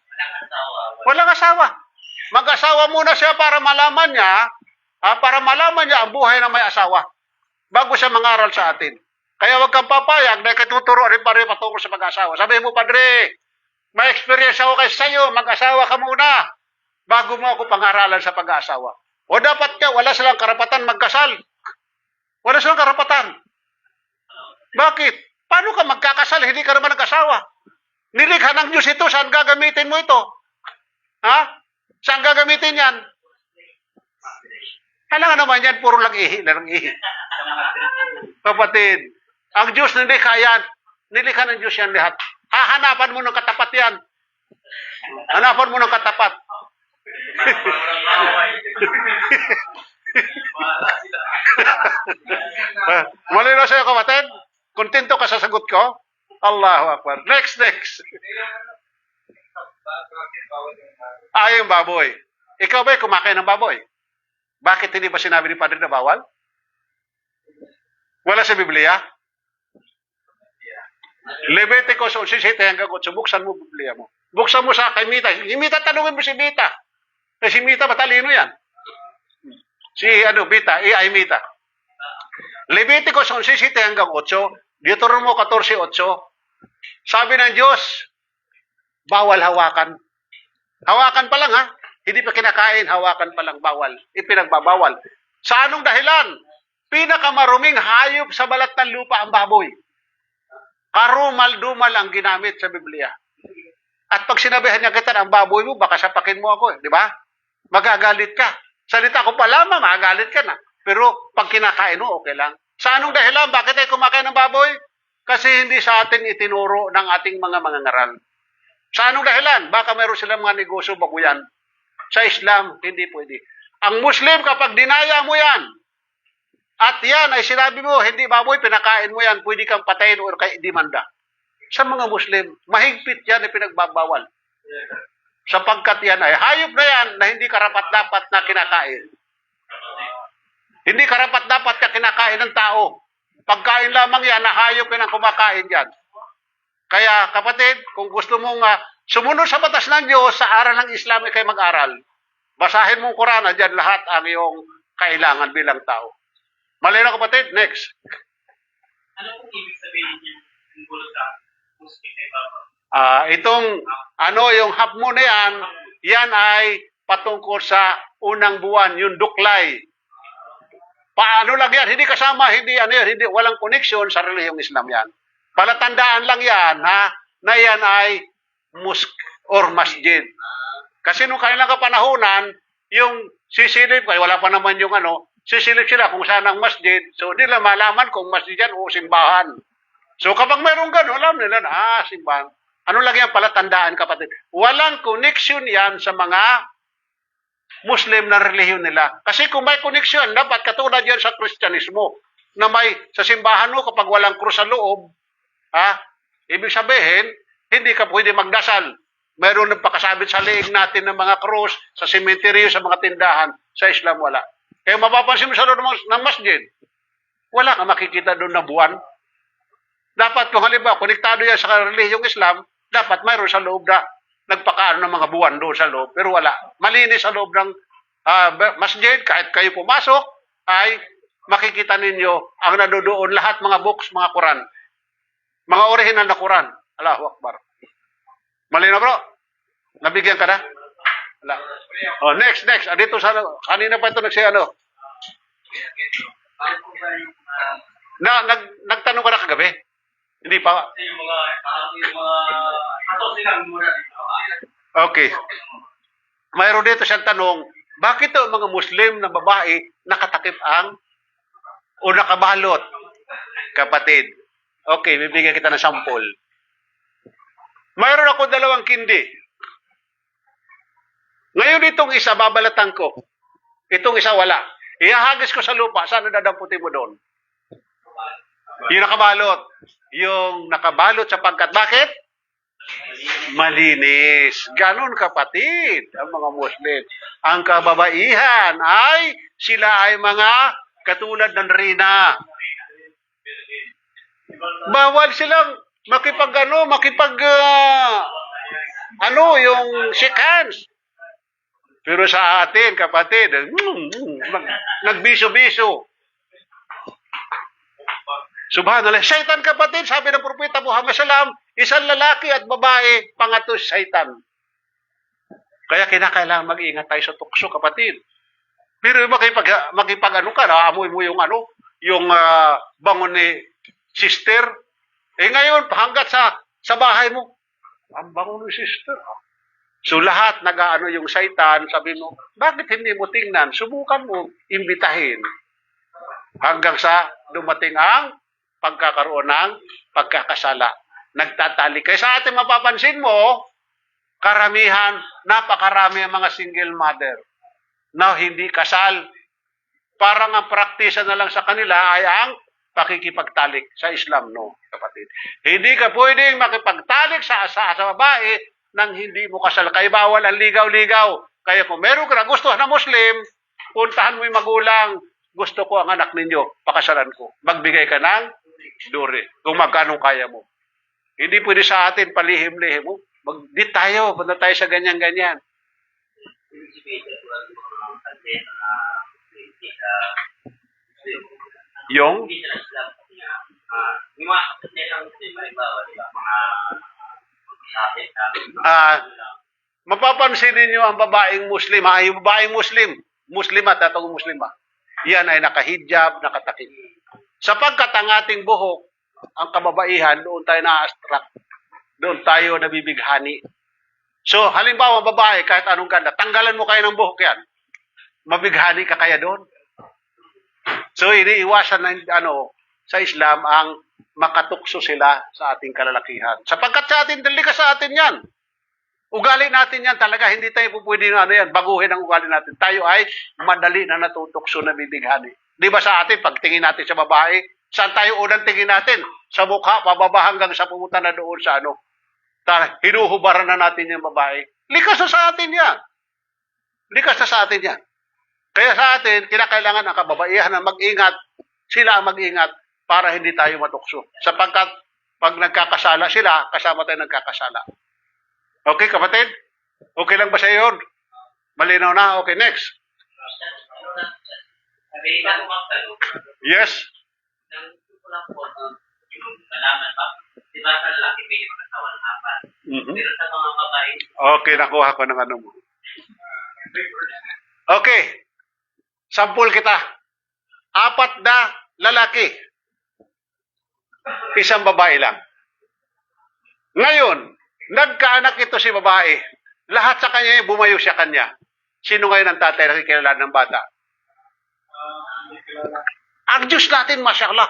Walang asawa. Mag-asawa muna siya para malaman niya ang buhay ng may asawa bago siya mangaral sa atin. Kaya huwag kang papayag dahil katuturo rin pa rin patungkol sa pag-aasawa. Sabi mo, Padre, may experience ako kayo sa iyo, mag-asawa ka muna bago mo ako pangaralan sa pag-aasawa. O dapat ka, wala silang karapatan magkasal. Wala silang karapatan. Bakit? Paano ka magkakasal? Hindi ka naman nag-asawa. Nilikha ng Diyos ito, saan gagamitin mo ito? Ha? Saan gagamitin yan? Kailangan naman yan, puro lang ihi. Kapatid, ang Diyos nilikha yan. Nilikha ng Diyos yan lahat. Hahanapan mo ng katapat yan. Hanapan mo ng katapat. Malinaw sa'yo, kapatid? Kontento ka sa sagot ko? Allahu Akbar. Next. Yung baboy. Ikaw ba'y kumakain ng baboy? Bakit hindi ba sinabi ni Padre na bawal? Wala sa Biblia? Leviticus 11:7 hanggang 8. Buksan mo Biblia mo. Buksan mo sa kay Mita. Si Mita, tanungin mo si Mita. Si Mita, matalino yan. Si Bita, AI Mita. Leviticus 11:7 hanggang 8, Deuteronomy 14:8, sabi ng Diyos, bawal hawakan. Hawakan pa lang ha, hindi pa kinakain, hawakan pa lang, bawal. Ipinagbabawal. Sa anong dahilan? Pinakamaruming hayop sa balat ng lupa ang baboy. Karumal-dumal ang ginamit sa Biblia. At pag sinabihan niya kita ang baboy mo, baka sapakin mo ako, di ba? Magagalit ka. Salita ko pa lamang, magagalit ka na. Pero pag kinakain mo, okay lang. Sa anong dahilan? Bakit tayo kumakain ng baboy? Kasi hindi sa atin itinuro ng ating mga mangangaral. Sa anong dahilan? Baka mayroon silang mga negosyo bago yan. Sa Islam, hindi pwede. Ang Muslim, kapag dinaya mo yan, at yan ay sinabi mo, hindi baboy, pinakain mo yan, pwede kang patayin o kay demanda. Sa mga Muslim, mahigpit yan ay pinagbabawal. Sapagkat yan ay hayop na yan na hindi karapat-dapat na kinakain. Hindi karapat-dapat na kinakain ng tao. Pagkain lamang yan, na hayop yan ang kumakain yan. Kaya kapatid, kung gusto mong sumunod sa batas ng Diyos, sa aral ng Islam ay kayo mag-aral. Basahin mong Quran, dyan lahat ang iyong kailangan bilang tao. Malinaw kapatid? Next. Ano pong ibig sabihin niya tungkol sa Muslim kay Papa? Yung hapmo na yan ay patungkol sa unang buwan, yung duklay. Paano lang yan? Hindi kasama, hindi walang connection sa relihiyong Islam yan. Palatandaan lang yan, na yan ay mosque or masjid. Kasi nung kanilang kapanahunan, yung sisilip, wala pa naman yung sisilip sila kung saan ang masjid. So, hindi nila malaman kung masjid yan o simbahan. So, kapag mayroong gano'n, alam nila na, simbahan. Ano lang yan, palatandaan kapatid? Walang connection yan sa mga Muslim na relihiyon nila. Kasi kung may connection, dapat katulad yan sa Kristyanismo, na may sa simbahan mo kapag walang krus sa loob, ibig sabihin, hindi ka pwede magdasal. Mayroon nagpakasabit sa leeg natin ng mga krus, sa sementeryo, sa mga tindahan. Sa Islam, wala. Kaya mapapansin mo sa loob ng masjid, wala ka makikita doon na buwan. Dapat kung halimbawa, konektado yan sa relihiyong Islam, dapat mayroon sa loob na nagpakaano ng mga buwan doon sa loob. Pero wala. Malinis sa loob ng masjid, kahit kayo pumasok, ay makikita ninyo ang nadodoon lahat mga books, mga Quran. Mga original na Quran. Allahu Akbar. Malinaw bro? Nabigyan ka na? Wala. Oh, next. Dito sa kanina pa ito nagtanong ka na kagabi? Hindi pa. Okay. Mayroon dito siyang tanong, bakit ang mga Muslim na babae nakatakip o nakabalot? Kapatid. Okay, bibigyan kita ng sample. Mayroon ako 2 kindi. Ngayon itong isa, babalatan ko. Itong isa, wala. Ihahagis ko sa lupa. Saan dadamputin mo doon? Yung nakabalot. Yung nakabalot sapagkat. Bakit? Malinis. Ganon kapatid, ang mga Muslim. Ang kababaihan ay, sila ay mga katulad ng rina. Bawal silang yung shake hands. Pero sa atin, kapatid, nagbiso-biso. Subhanallah. Satan, kapatid, sabi ng Propeta Muhammad SAW, isang lalaki at babae, pangatlo Satan. Kaya kinakailangan mag-ingat tayo sa tukso, kapatid. Pero amoy mo yung bangon ni sister. Ngayon, hanggat sa bahay mo, ang bangon ni sister. So lahat yung Satan, sabi mo, bakit hindi mo tingnan? Subukan mo, imbitahin. Hanggang sa dumating ang pagkakaroon ng pagkakasala. Nagtatali. Kaya sa ating mapapansin mo, napakarami ang mga single mother na hindi kasal. Parang ang praktisa na lang sa kanila ay ang pakikipagtalik. Sa Islam, no, kapatid. Hindi ka pwedeng makipagtalik sa babae nang hindi mo kasal. Kaya bawal ang ligaw-ligaw. Kaya kung meron ka na gusto na Muslim, puntahan mo yung magulang, gusto ko ang anak ninyo, pakasalan ko. Magbigay ka ng duri, kung magkano kaya mo. Hindi pwede sa atin palihim-lihim mo. Di tayo, punta tayo sa ganyan-ganyan. din na hindi sa Yung? hindi sila Islam kasi nga yung mga kapatid ang Muslim halimbawa di ba mga sakit Mapapansin ninyo ang babaeng Muslim, yung babaeng Muslimat at ang Muslima. Yan ay nakahijab, nakatakip. Sapagkat ang ating buhok, ang kababaihan, doon tayo na-abstract. Doon tayo nabibighani. So, halimbawa, babae, kahit anong ganda, tanggalan mo kayo ng buhok yan. Mabighani ka kaya doon? So, iniiwasan na, sa Islam ang makatukso sila sa ating kalalakihan. Sapagkat sa atin, dali ka sa atin yan. Ugali natin yan talaga, hindi tayo pwede baguhin ang ugali natin. Tayo ay madali na natutukso na bibighani. Di ba sa atin, pagtingin natin sa babae, saan tayo unang tingin natin? Sa mukha, pababa hanggang sa pumunta na doon sa hinuhubaran na natin yung babae. Likas na sa atin yan. Likas na sa atin yan. Kaya sa atin, kinakailangan ang kababaihan na mag-ingat. Sila ang mag-ingat para hindi tayo matukso. Sapagkat pag nagkakasala sila, kasama tayo nagkakasala. Okay, kapatid? Okay lang ba sa iyo yun? Malinaw na? Okay, next. Yes? Okay, nakuha ko ng ano mo. Okay. Sampul kita. 4 na lalaki. Isang babae lang. Ngayon, nagkaanak ito si babae. Lahat sa kanya, bumayo siya kanya. Sino ngayon ang tatay na kikilala ng bata? Ang Diyos natin, masyaallah.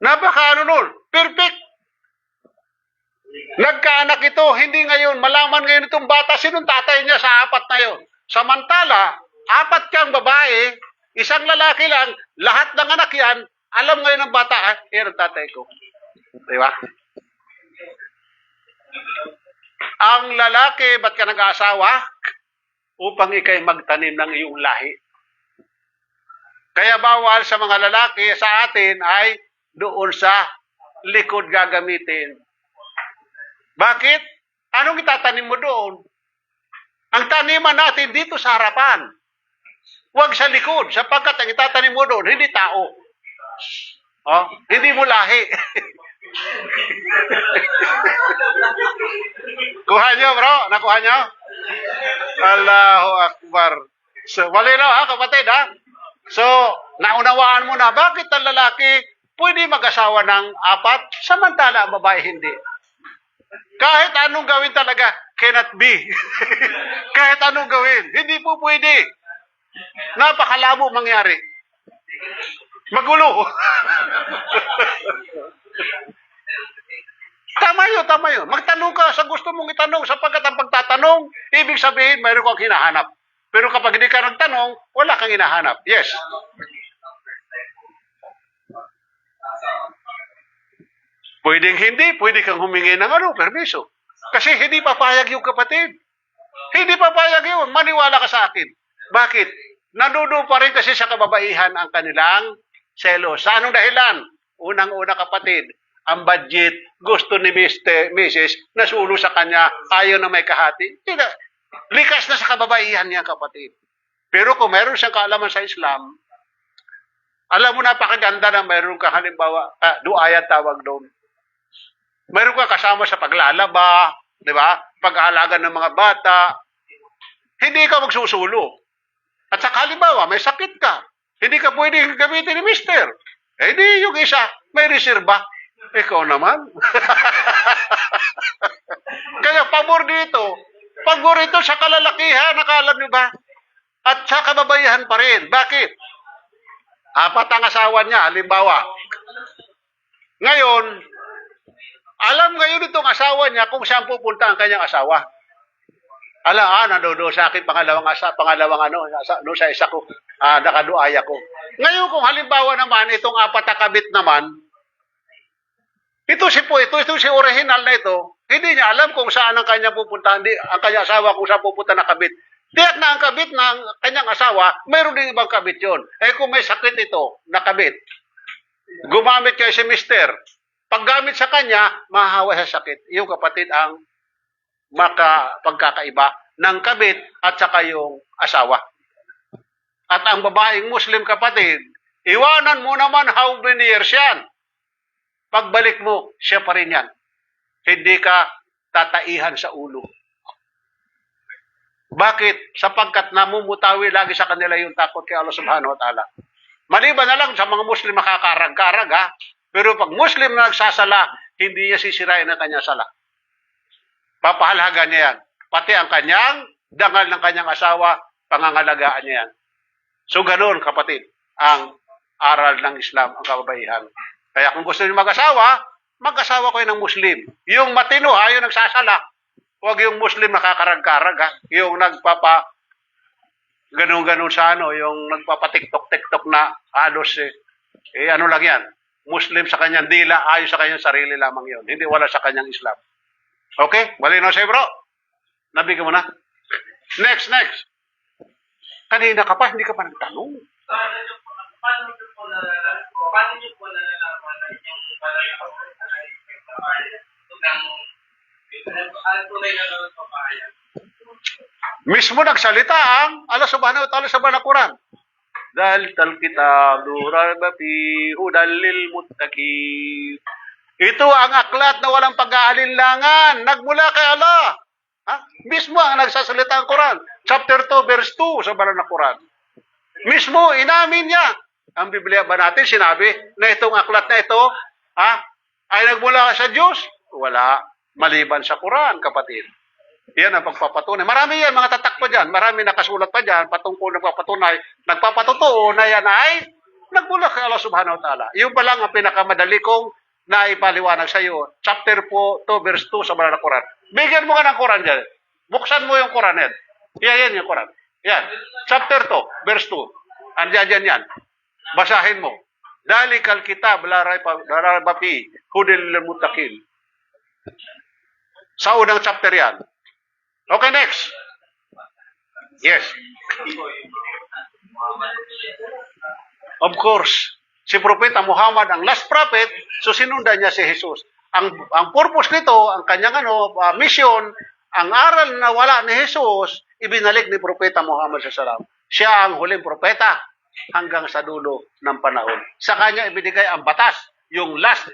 Napaka nun. Perfect. Nagkaanak ito, hindi ngayon, malaman ngayon itong bata, sinong tatay niya sa 4 na yun. Samantala, 4 kang babae, isang lalaki lang, lahat ng anak yan, alam ngayon ng bata, yan ang tatay ko. Di ba? Ang lalaki, ba't ka nag-aasawa? Upang ikay magtanim ng iyong lahi. Kaya bawal sa mga lalaki sa atin ay doon sa likod gagamitin. Bakit? Anong itatanim mo doon? Ang taniman natin dito sa harapan. Huwag sa likod, sapagkat ang itatanim mo doon, hindi tao. Hindi mo lahi. Kuha nyo, bro? Nakuha nyo? Allahu Akbar. So, malinaw ha, kapatid ha? So, naunawaan mo na, bakit ang lalaki pwede mag-asawa ng 4, samantala ang babae hindi? Kahit anong gawin talaga, cannot be. Kahit anong gawin, hindi po pwede. Napakalabo mangyari. Magulo. Tama yun. Magtanong ka sa gusto mong itanong, sapagkat ang pagtatanong, ibig sabihin, mayroon kang hinahanap. Pero kapag hindi ka nagtanong, wala kang hinahanap. Yes. Pwedeng hindi, pwede kang humingi ng permiso. Kasi hindi papayag yung kapatid. Hindi papayag yun. Maniwala ka sa akin. Bakit? Nanuno pa rin kasi sa kababaihan ang kanilang selos. Sa anong dahilan? Unang-una kapatid, ang budget, gusto ni Mrs. nasulo sa kanya, ayaw na may kahati. Likas na sa kababaihan niya, kapatid. Pero kung meron siyang kaalaman sa Islam, alam mo, napakaganda na meron ka, halimbawa, duayan tawag doon. Meron ka kasama sa paglalaba, di ba? Pag-aalaga ng mga bata. Hindi ka magsusulo. At sa halimbawa, may sakit ka. Hindi ka pwedeng gamitin ni Mister. Hindi yung isa, may reserba. Ikaw naman. Kaya pabor dito sa kalalakihan, nakala niyo ba? At sa kababaihan pa rin. Bakit? 4 ang asawa niya, halimbawa. Ngayon, alam ngayon itong asawa niya kung saan pupunta ang kanyang asawa. Nandoon sa akin, pangalawang sa isa ko, nakaduaya ko. Ngayon kung halimbawa naman, itong 4 na kabit naman, ito si original na ito, hindi niya alam kung saan ang kanyang pupunta, ang kanyang asawa kung saan pupunta na kabit. Tiyak na ang kabit ng kanyang asawa, mayroon din ibang kabit yun. Kung may sakit ito, nakabit, gumamit kayo si Mister, paggamit sa kanya, mahahawa sa sakit. Yung kapatid ang pagkakaiba. ng kabit at saka yung asawa. At ang babaeng Muslim, kapatid, iwanan mo naman how many years yan. Pagbalik mo, siya pa rin yan. Hindi ka tataihan sa ulo. Bakit? Sapagkat namumutawi lagi sa kanila yung takot kay Allah subhanahu wa ta'ala. Maliban na lang sa mga Muslim makakarag-karag, ha? Pero pag Muslim na nagsasala, hindi niya sisirain ang kanyang sala. Papahalagan niya yan. Pati ang kanyang dangal ng kanyang asawa, pangangalagaan niya yan. So ganoon, kapatid, ang aral ng Islam, ang kababaihan. Kaya kung gusto niyo mag-asawa kayo ng Muslim. Yung matino, ha? Yung nagsasala. Huwag yung Muslim nakakarag-karag, ha? Yung ganun-ganun sa yung nagpapatiktok-tiktok na halos ano lang yan. Muslim sa kanyang dila, ayos sa kanyang sarili lamang yun. Hindi wala sa kanyang Islam. Okay? Malinaw sa'yo, bro? Nabigyan mo na? Next. Kanina ka pa, hindi ka pa nagtanong. Paano niyo po nalalaman na yung mismo nagsalita ang Allah subhanahu wa ta'ala sa banal na Quran. Dalital kitabu rabbi hudallil muttaqin. Ito ang aklat na walang pag-aalinlangan. Nagmula kay Allah. Ha? Mismo ang nagsasalita ang Quran. Chapter 2, verse 2 sa banal na Quran. Mismo, inamin niya. Ang Biblia ba natin sinabi na itong aklat na ito ay nagmula sa Diyos? Wala. Maliban sa Quran, kapatid. Yan ang pagpapatunay. Marami yan, mga tatak pa dyan. Marami nakasulat pa dyan, patungkol nagpapatotoo na yan ay nagmula kay Allah subhanahu wa ta'ala. Yung pa lang ang pinakamadali kong naipaliwanag sa iyo. Chapter 2, verse 2 sa banal na Quran. Bigyan mo ka ng Quran dyan. Buksan mo yung Quran yan. Yan yung Quran. Yan. Chapter 2, verse 2. Andiyan yan. Basahin mo. Dalikal kitab la raiba fi hudal lil muttaqin. Sa unang chapter yan. Okay, next. Yes. Of course. Si Propeta Muhammad ang last prophet, so sinundan niya si Jesus. Ang purpose nito, ang kanyang mission, ang aral na wala ni Jesus, ibinalik ni Propeta Muhammad sallallahu alaihi wasallam. Siya ang huling propeta hanggang sa dulo ng panahon. Sa kanya ibinigay ang batas, yung last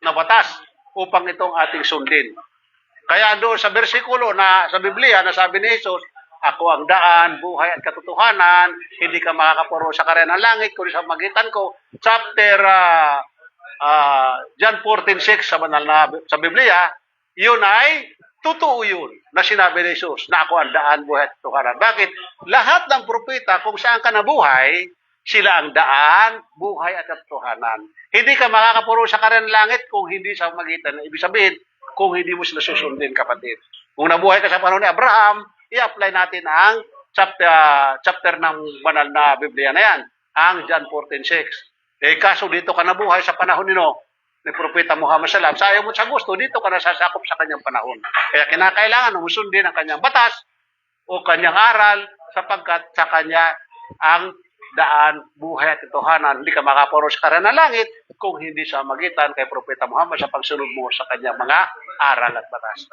na batas upang itong ating sundin. Kaya doon sa bersikulo na sa Biblia na sabi ni Jesus, ako ang daan, buhay at katotohanan, hindi ka makakapuro sa karyan ng langit, kundi sa magitan ko. Chapter John 14:6 sa banal na sa Biblia, yun ay totoo yun na sinabi ni Jesus na ako ang daan, buhay at katotohanan. Bakit? Lahat ng propeta, kung saan ka nabuhay, sila ang daan, buhay at katotohanan. Hindi ka makakapuro sa karyan ng langit kung hindi sa magitan. Ibig sabihin, kung hindi mo sila susundin, kapatid. Kung nabuhay ka sa panahon ni Abraham, i-apply natin ang chapter ng banal na Biblia na yan, ang John 14:6. Kaso dito ka nabuhay sa panahon ni Propeta Muhammad sallallahu alaihi wasallam. Sa ayaw mo sa gusto, dito ka nasasakop sa kanyang panahon. Kaya kinakailangan mo sundin ang kanyang batas o kanyang aral sapagkat sa kanya ang daan, buhay at katotohanan. Hindi ka makapuro sa karyan ng langit kung hindi sa magitan kay Propeta Muhammad sa pagsunod mo sa kanyang mga aral at batas.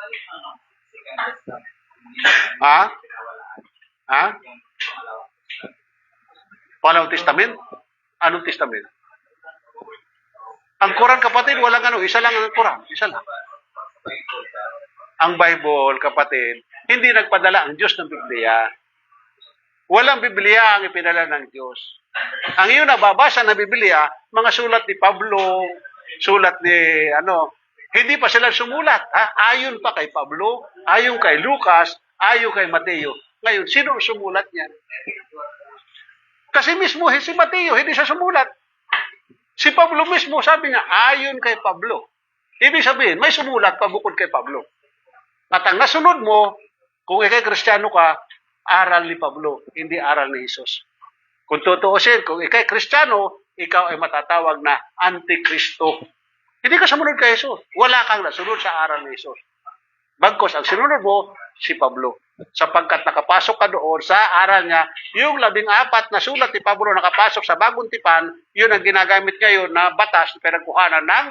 Walang testament? Anong testament? Ang Quran, kapatid, walang isa lang ang Quran. Isa lang. Ang Bible, kapatid, hindi nagpadala ang Diyos ng Biblia. Walang Biblia ang ipinala ng Diyos. Ang iyong nababasa na Biblia, mga sulat ni Pablo, sulat ni hindi pa sila sumulat. Ayon pa kay Pablo, ayon kay Lucas, ayon kay Mateo. Ngayon, sino ang sumulat niyan? Kasi mismo si Mateo, hindi siya sumulat. Si Pablo mismo, sabi niya, ayon kay Pablo. Ibig sabihin, may sumulat pa bukod kay Pablo. At ang nasunod mo, kung ikay Kristiyano ka, aral ni Pablo, hindi aral ni Jesus. Kung tutuusin, kung ikay Kristiyano, ikaw ay matatawag na Antikristo. Hindi ka sumunod kay Jesus. Wala kang nasunod sa aral ni Jesus. Bagkos, ang sinunod mo, si Pablo. Sapagkat nakapasok ka doon sa aral niya, yung 14 na sulat ni Pablo nakapasok sa Bagong Tipan, yun ang ginagamit ngayon na batas na pinagkuhanan ng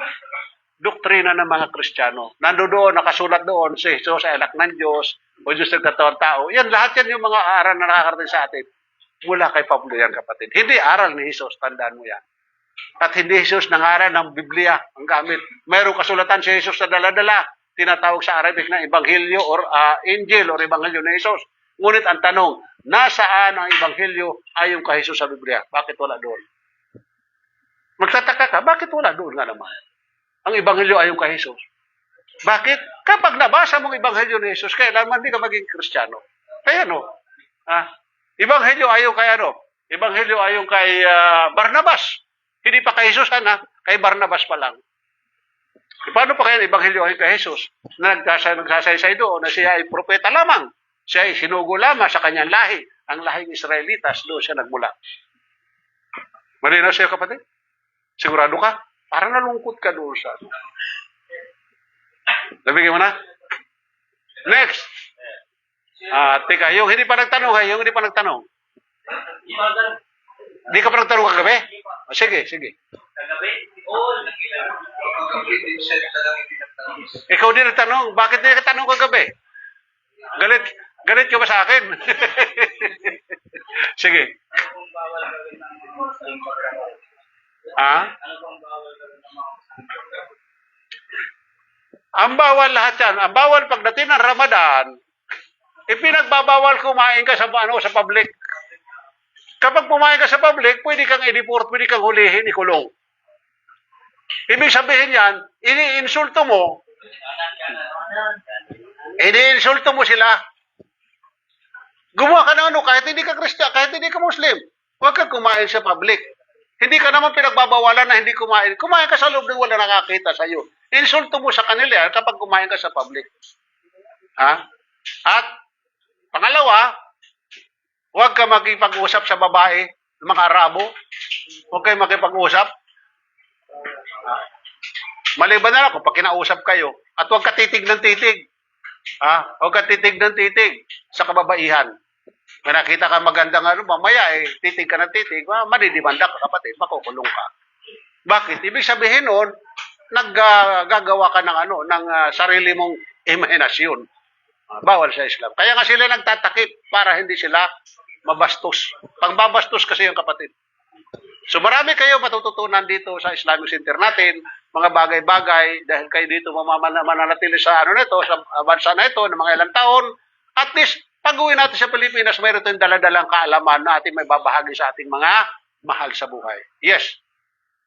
doktrina ng mga Kristiyano. Nandoon, nakasulat doon, si Jesus ay anak ng Diyos, o Diyos ng katawang tao. Yan, lahat yan yung mga aral na nakakarating sa atin. Mula kay Pablo yan, kapatid. Hindi aral ni Jesus, tandaan mo yan. At hindi Jesus nangaral ng Biblia ang gamit. Mayroong kasulatan si Jesus na dala-dala, tinatawag sa Arabic na Ebanghelyo or Angel or Ebanghelyo ni Jesus. Ngunit ang tanong, nasaan ang Ebanghelyo ayon kay Jesus sa Biblia? Bakit wala doon? Magtataka ka, bakit wala doon nga naman? Ang Ebanghelyo ayon kay Jesus. Bakit? Kapag nabasa mong Ebanghelyo ni Jesus, kailangan hindi ka maging Kristiyano. Kaya no? Ebanghelyo ayon kay ano? Ebanghelyo ayon kay Barnabas. Hindi pa kay Jesus, kay Barnabas pa lang. Paano pa kaya Ebanghelyo ayon kay Jesus? Nagsasaysay doon na siya ay propeta lamang. Siya ay sinugo lamang sa kanyang lahi. Ang lahing Israelitas, doon siya nagmula. Malinaw siya, kapatid? Sigurado ka? Parang nalungkot ka doon sa ano. Nabigyan mo na? Next. Teka, yung hindi pa nagtanong, yung hindi pa nagtanong. Hindi ka pa nagtanong kagabi? Sige. Kagabi? Oo, Ikaw din nagtanong. Bakit hindi ka tanong kagabi? Galit ka ba sa akin? Sige. Ang bawal lahat yan. Ang bawal pagdating ng Ramadan, ipinagbabawal kumain ka sa public. Kapag pumain ka sa public, pwede kang i-deport, pwede kang hulihin, ikulong. Ibig sabihin yan, iniinsulto mo sila. Gumawa ka ng ano, kahit hindi ka Kristyan, kahit hindi ka Muslim, huwag kang kumain sa public. Hindi ka naman pinagbabawalan na hindi kumain. Kumain ka sa loob ng wala nakakita sa iyo. Insulto mo sa kanila kapag kumain ka sa public. At pangalawa, huwag ka makipag-usap sa babae, mga Arabo. Huwag kayo makipag-usap. Maliban na lang kung pag kinausap kayo. At huwag ka titig ng titig. Huwag ka titig ng titig sa kababaihan. Kung nakita ka magandang mamaya titig ka ng titig, madidimanda ka, kapatid, makukulong ka. Bakit? Ibig sabihin nun, naggagawa ka ng sarili mong imahinasyon. Bawal sa Islam. Kaya nga sila nagtatakip para hindi sila mabastos. Pagbabastos kasi yung kapatid. So marami kayo matututunan dito sa Islamic Center natin, mga bagay-bagay, dahil kayo dito mananatili sa sa bansa na ito ng mga ilang taon. At least, pag-uwi natin sa Pilipinas, mayroon tayong daladalang kaalaman na ating may babahagi sa ating mga mahal sa buhay. Yes.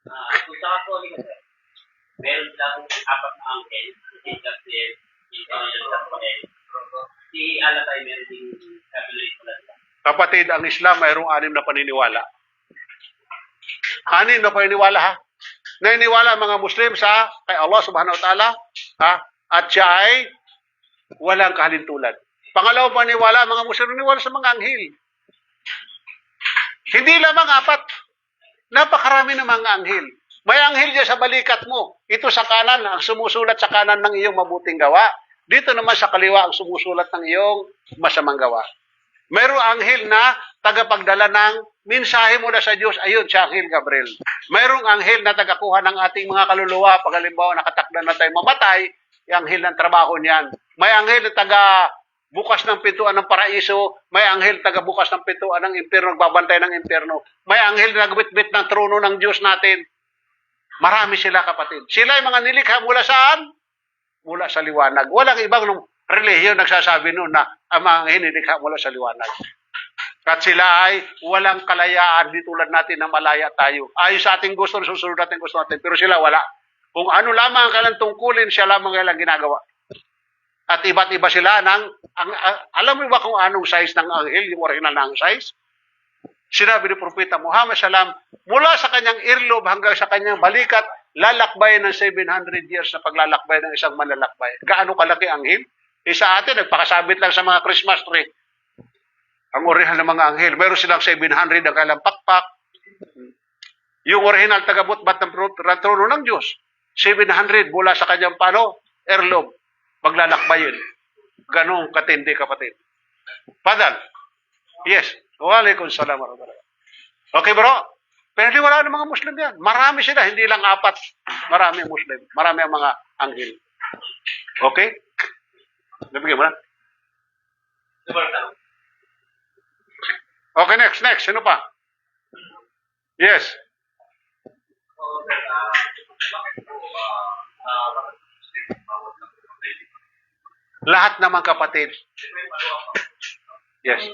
Kung sa Catholic, meron silang apat na angel, si Alatay meron din Catholic. Kapatid, ang Islam mayroong 6 na paniniwala. 6 na paniniwala, naniniwala ang mga Muslim kay Allah subhanahu wa ta'ala, at siya ay walang kahalintulan. Pangalawang paniniwala, ang mga Muslim naniniwala sa mga anghel. Hindi lamang 4. Napakarami ng mga anghel. May anghel dyan sa balikat mo. Ito sa kanan, ang sumusulat sa kanan ng iyong mabuting gawa. Dito naman sa kaliwa, ang sumusulat ng iyong masamang gawa. Mayroong anghel na tagapagdala ng mensahe mula sa Diyos. Ayun, si Anghel Gabriel. Mayroong anghel na tagakuha ng ating mga kaluluwa. Pag halimbawa nakatakda na tayo mamatay, yung anghel ng trabaho niyan. May anghel na bukas ng pintuan ng paraiso. May anghel taga-bukas ng pintuan ng impyerno, nagbabantay ng impyerno. May anghel na nagbitbit ng trono ng Diyos natin. Marami sila, kapatid. Sila ay mga nilikha mula saan? Mula sa liwanag. Walang ibang relihiyon nagsasabi noon na ang mga hinilikha mula sa liwanag. At sila ay walang kalayaan, di tulad natin na malaya tayo. Ayon sa ating gusto, susunod natin gusto natin. Pero sila wala. Kung ano lamang ang kailang tungkulin, siya lamang kailang ginagawa. At iba't iba sila alam mo ba kung anong size ng anghel, yung original na size? Sinabi ni Propeta Muhammad salam, mula sa kanyang earlobe hanggang sa kanyang balikat, lalakbay ng 700 years na paglalakbay ng isang manlalakbay. Gaano kalaki ang anghel? Sa atin, nagpakasabit lang sa mga Christmas tree. Ang original ng mga anghel, meron silang 700 ang kailang pakpak. Yung original tagabutbat ng trono ng Diyos, 700 mula sa kanyang earlobe, paglalakbayin. Ganong katindi, kapatid. Padal. Yes. Walaikum salam. Okay, bro? Pero wala ng mga Muslim yan. Marami sila, hindi lang 4. Marami ang Muslim. Marami ang mga anghel. Okay? Nabigyan mo na? Okay, next. Sino pa? Yes. Lahat naman kapatid. Yes.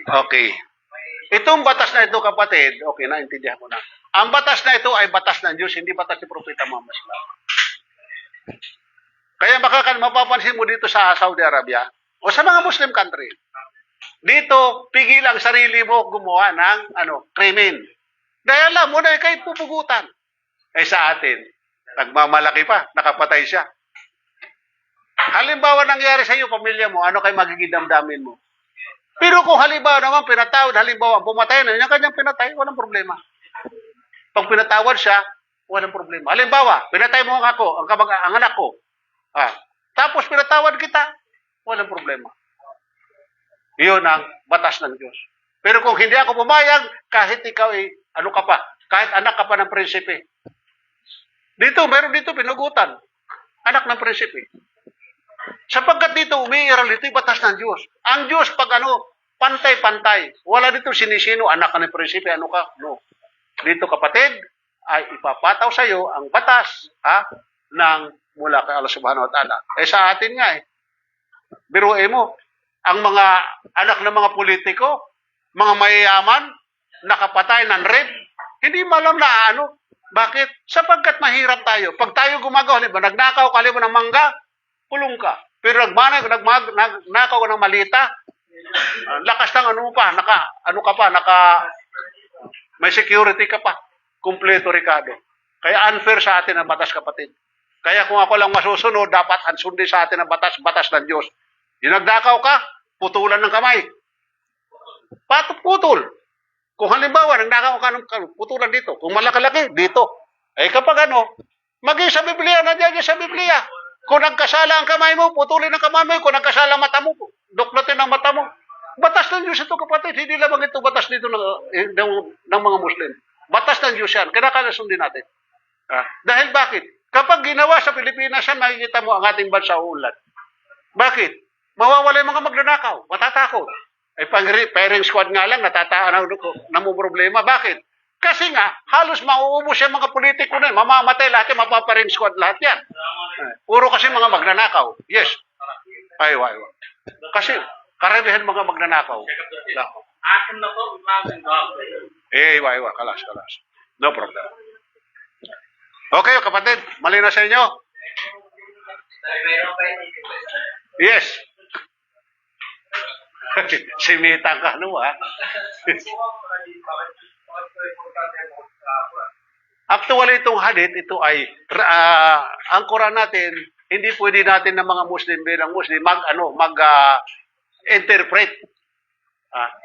Okay. Itong batas na ito, kapatid, okay, naintindihan ko na. Ang batas na ito ay batas ng Diyos, hindi batas ni Propeta Muhammad Sallallahu Alaihi Wasallam. Kaya mapapansin mo dito sa Saudi Arabia o sa mga Muslim country, dito, pigil ang sarili mo gumawa ng krimen. Dahil alam mo na kahit pupugutan. Eh sa atin, nagmamalaki pa, nakapatay siya. Halimbawa nangyari sa iyo, pamilya mo, ano kayo magiging damdamin mo? Pero kung halimbawa naman pinatawad, halimbawa pumatay na, yung kanyang pinatay, walang problema. Pag pinatawad siya, walang problema. Halimbawa, pinatay mo ako, ang anak ko. Tapos pinatawad kita, walang problema. Iyon ang batas ng Diyos. Pero kung hindi ako pumayag, kahit ikaw ano ka pa, kahit anak ka pa ng prinsipe. Meron dito pinugutan. Anak ng prinsipe. Sapagkat dito, umiiral dito yung batas ng Diyos. Ang Diyos, pag pantay-pantay. Wala dito sinisino, anak ka ng prinsipe, ano ka? No. Dito, kapatid, ay ipapataw sa iyo ang batas ng mula kay Allah Subhanahu wa Ta'ala. Sa atin nga biruin mo, ang mga anak ng mga politiko, mga mayayaman, nakapatay ng rape, hindi malam na Bakit? Sapagkat mahirap tayo. Pag tayo gumagawa, nagnakaw ka ng mangga, kulong ka. Pero nagnakaw ka ng malita, lakas ng may security ka pa. Kumpleto, Ricardo. Kaya unfair sa atin ang batas, kapatid. Kaya kung ako lang masusunod, dapat ansundin sa atin ang batas ng Diyos. Yung nagnakaw ka, putulan ng kamay. Putol. Kung halimbawa, nagnakaw ka ng putulan dito. Kung malaki-laki, dito. Kapag maging sa Biblia, nandiyan sa Biblia. Kung nagkasala ang kamay mo, putulin ang kamay mo. Kung nagkasala ang mata mo, duklatin ang mata mo. Batas ng Diyos ito, kapatid. Hindi lamang ito batas dito ng mga Muslim. Batas ng Diyos yan. Kailangan sundin natin. Dahil bakit? Kapag ginawa sa Pilipinas yan, makikita mo ang ating bansa uunlad. Bakit? Mawawala yung mga magnanakaw. Matatakot. Firing squad nga lang, problema. Bakit? Kasi nga, halos mauubos yung mga politiko na. Mamamatay lahat yung mapaparing squad lahat yan. Puro kasi mga magnanakaw. Yes. Aywa. Kasi, karamihan mga magnanakaw. Akin na to, namin bago. Aywa. Kalas. No problem. Okay, kapatid. Mali na sa inyo? Yes. Simitang ka, Actually, itong hadith, ito ay, ang Quran natin, hindi pwede natin ng mga Muslim bilang Muslim mag-interpret.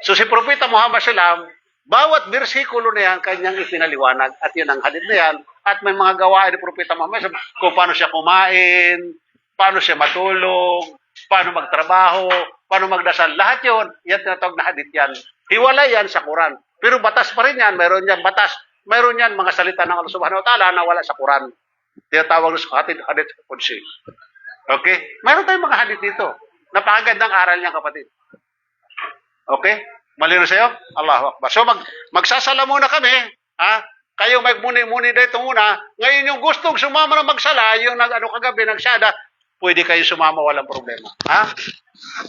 So si Propeta Muhammad Sallam, bawat bersikulo na yan, kanyang ipinaliwanag. At yun ang hadith na yan. At may mga gawain ni Propeta Muhammad Sallam, kung paano siya kumain, paano siya matulog, paano magtrabaho, paano magdasal. Lahat yun, yan tinatawag na hadith yan. Hiwalay yan sa Quran. Pero batas pa rin yan, mayroon yan batas. Mayroon yan mga salita ng Allah Subhanahu wa Ta'ala na wala sa Quran. Tinatawag sa hadith Qudsi. Okay? Mayroon tayong mga hadith dito. Napakagandang aral niya, kapatid. Okay? Malino sa'yo? Allahu Akbar. So, magsasala muna kami. Kayo magmuni-muni dito muna. Ngayon yung gustong sumama na magsala, yung kagabi, nagsada, pwede kayo sumama, walang problema.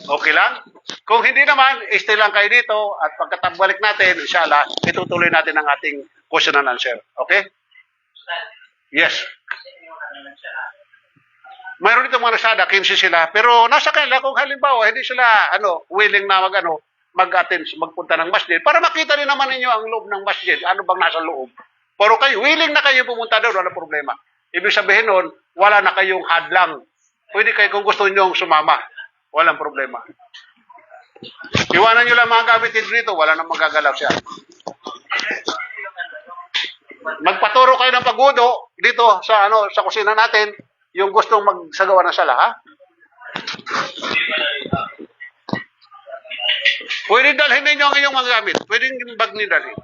Okay lang? Kung hindi naman, stay lang kayo dito at pagkatambalik natin, inshallah, itutuloy natin ang ating question and answer. Okay? Yes. Mayroon dito mga nagsada, 15 sila, pero nasa kanila kung halimbawa, hindi sila willing na mag-attend, magpunta ng masjid, para makita rin naman ninyo ang loob ng masjid, ano bang nasa loob. Pero kayo, willing na kayo pumunta doon, wala problema. Ibig sabihin nun, wala na kayong hadlang. Pwede kayo kung gusto nyo sumama. Walang problema. Iwanan nyo lang mga gamit dito, wala nang magagalaw siya. Magpaturo kayo ng pagudo dito sa sa kusina natin, yung gustong magsagawa ng sala, Pwede dalhin ninyo ang inyong mga gamit. Pwede bag ni dalhin.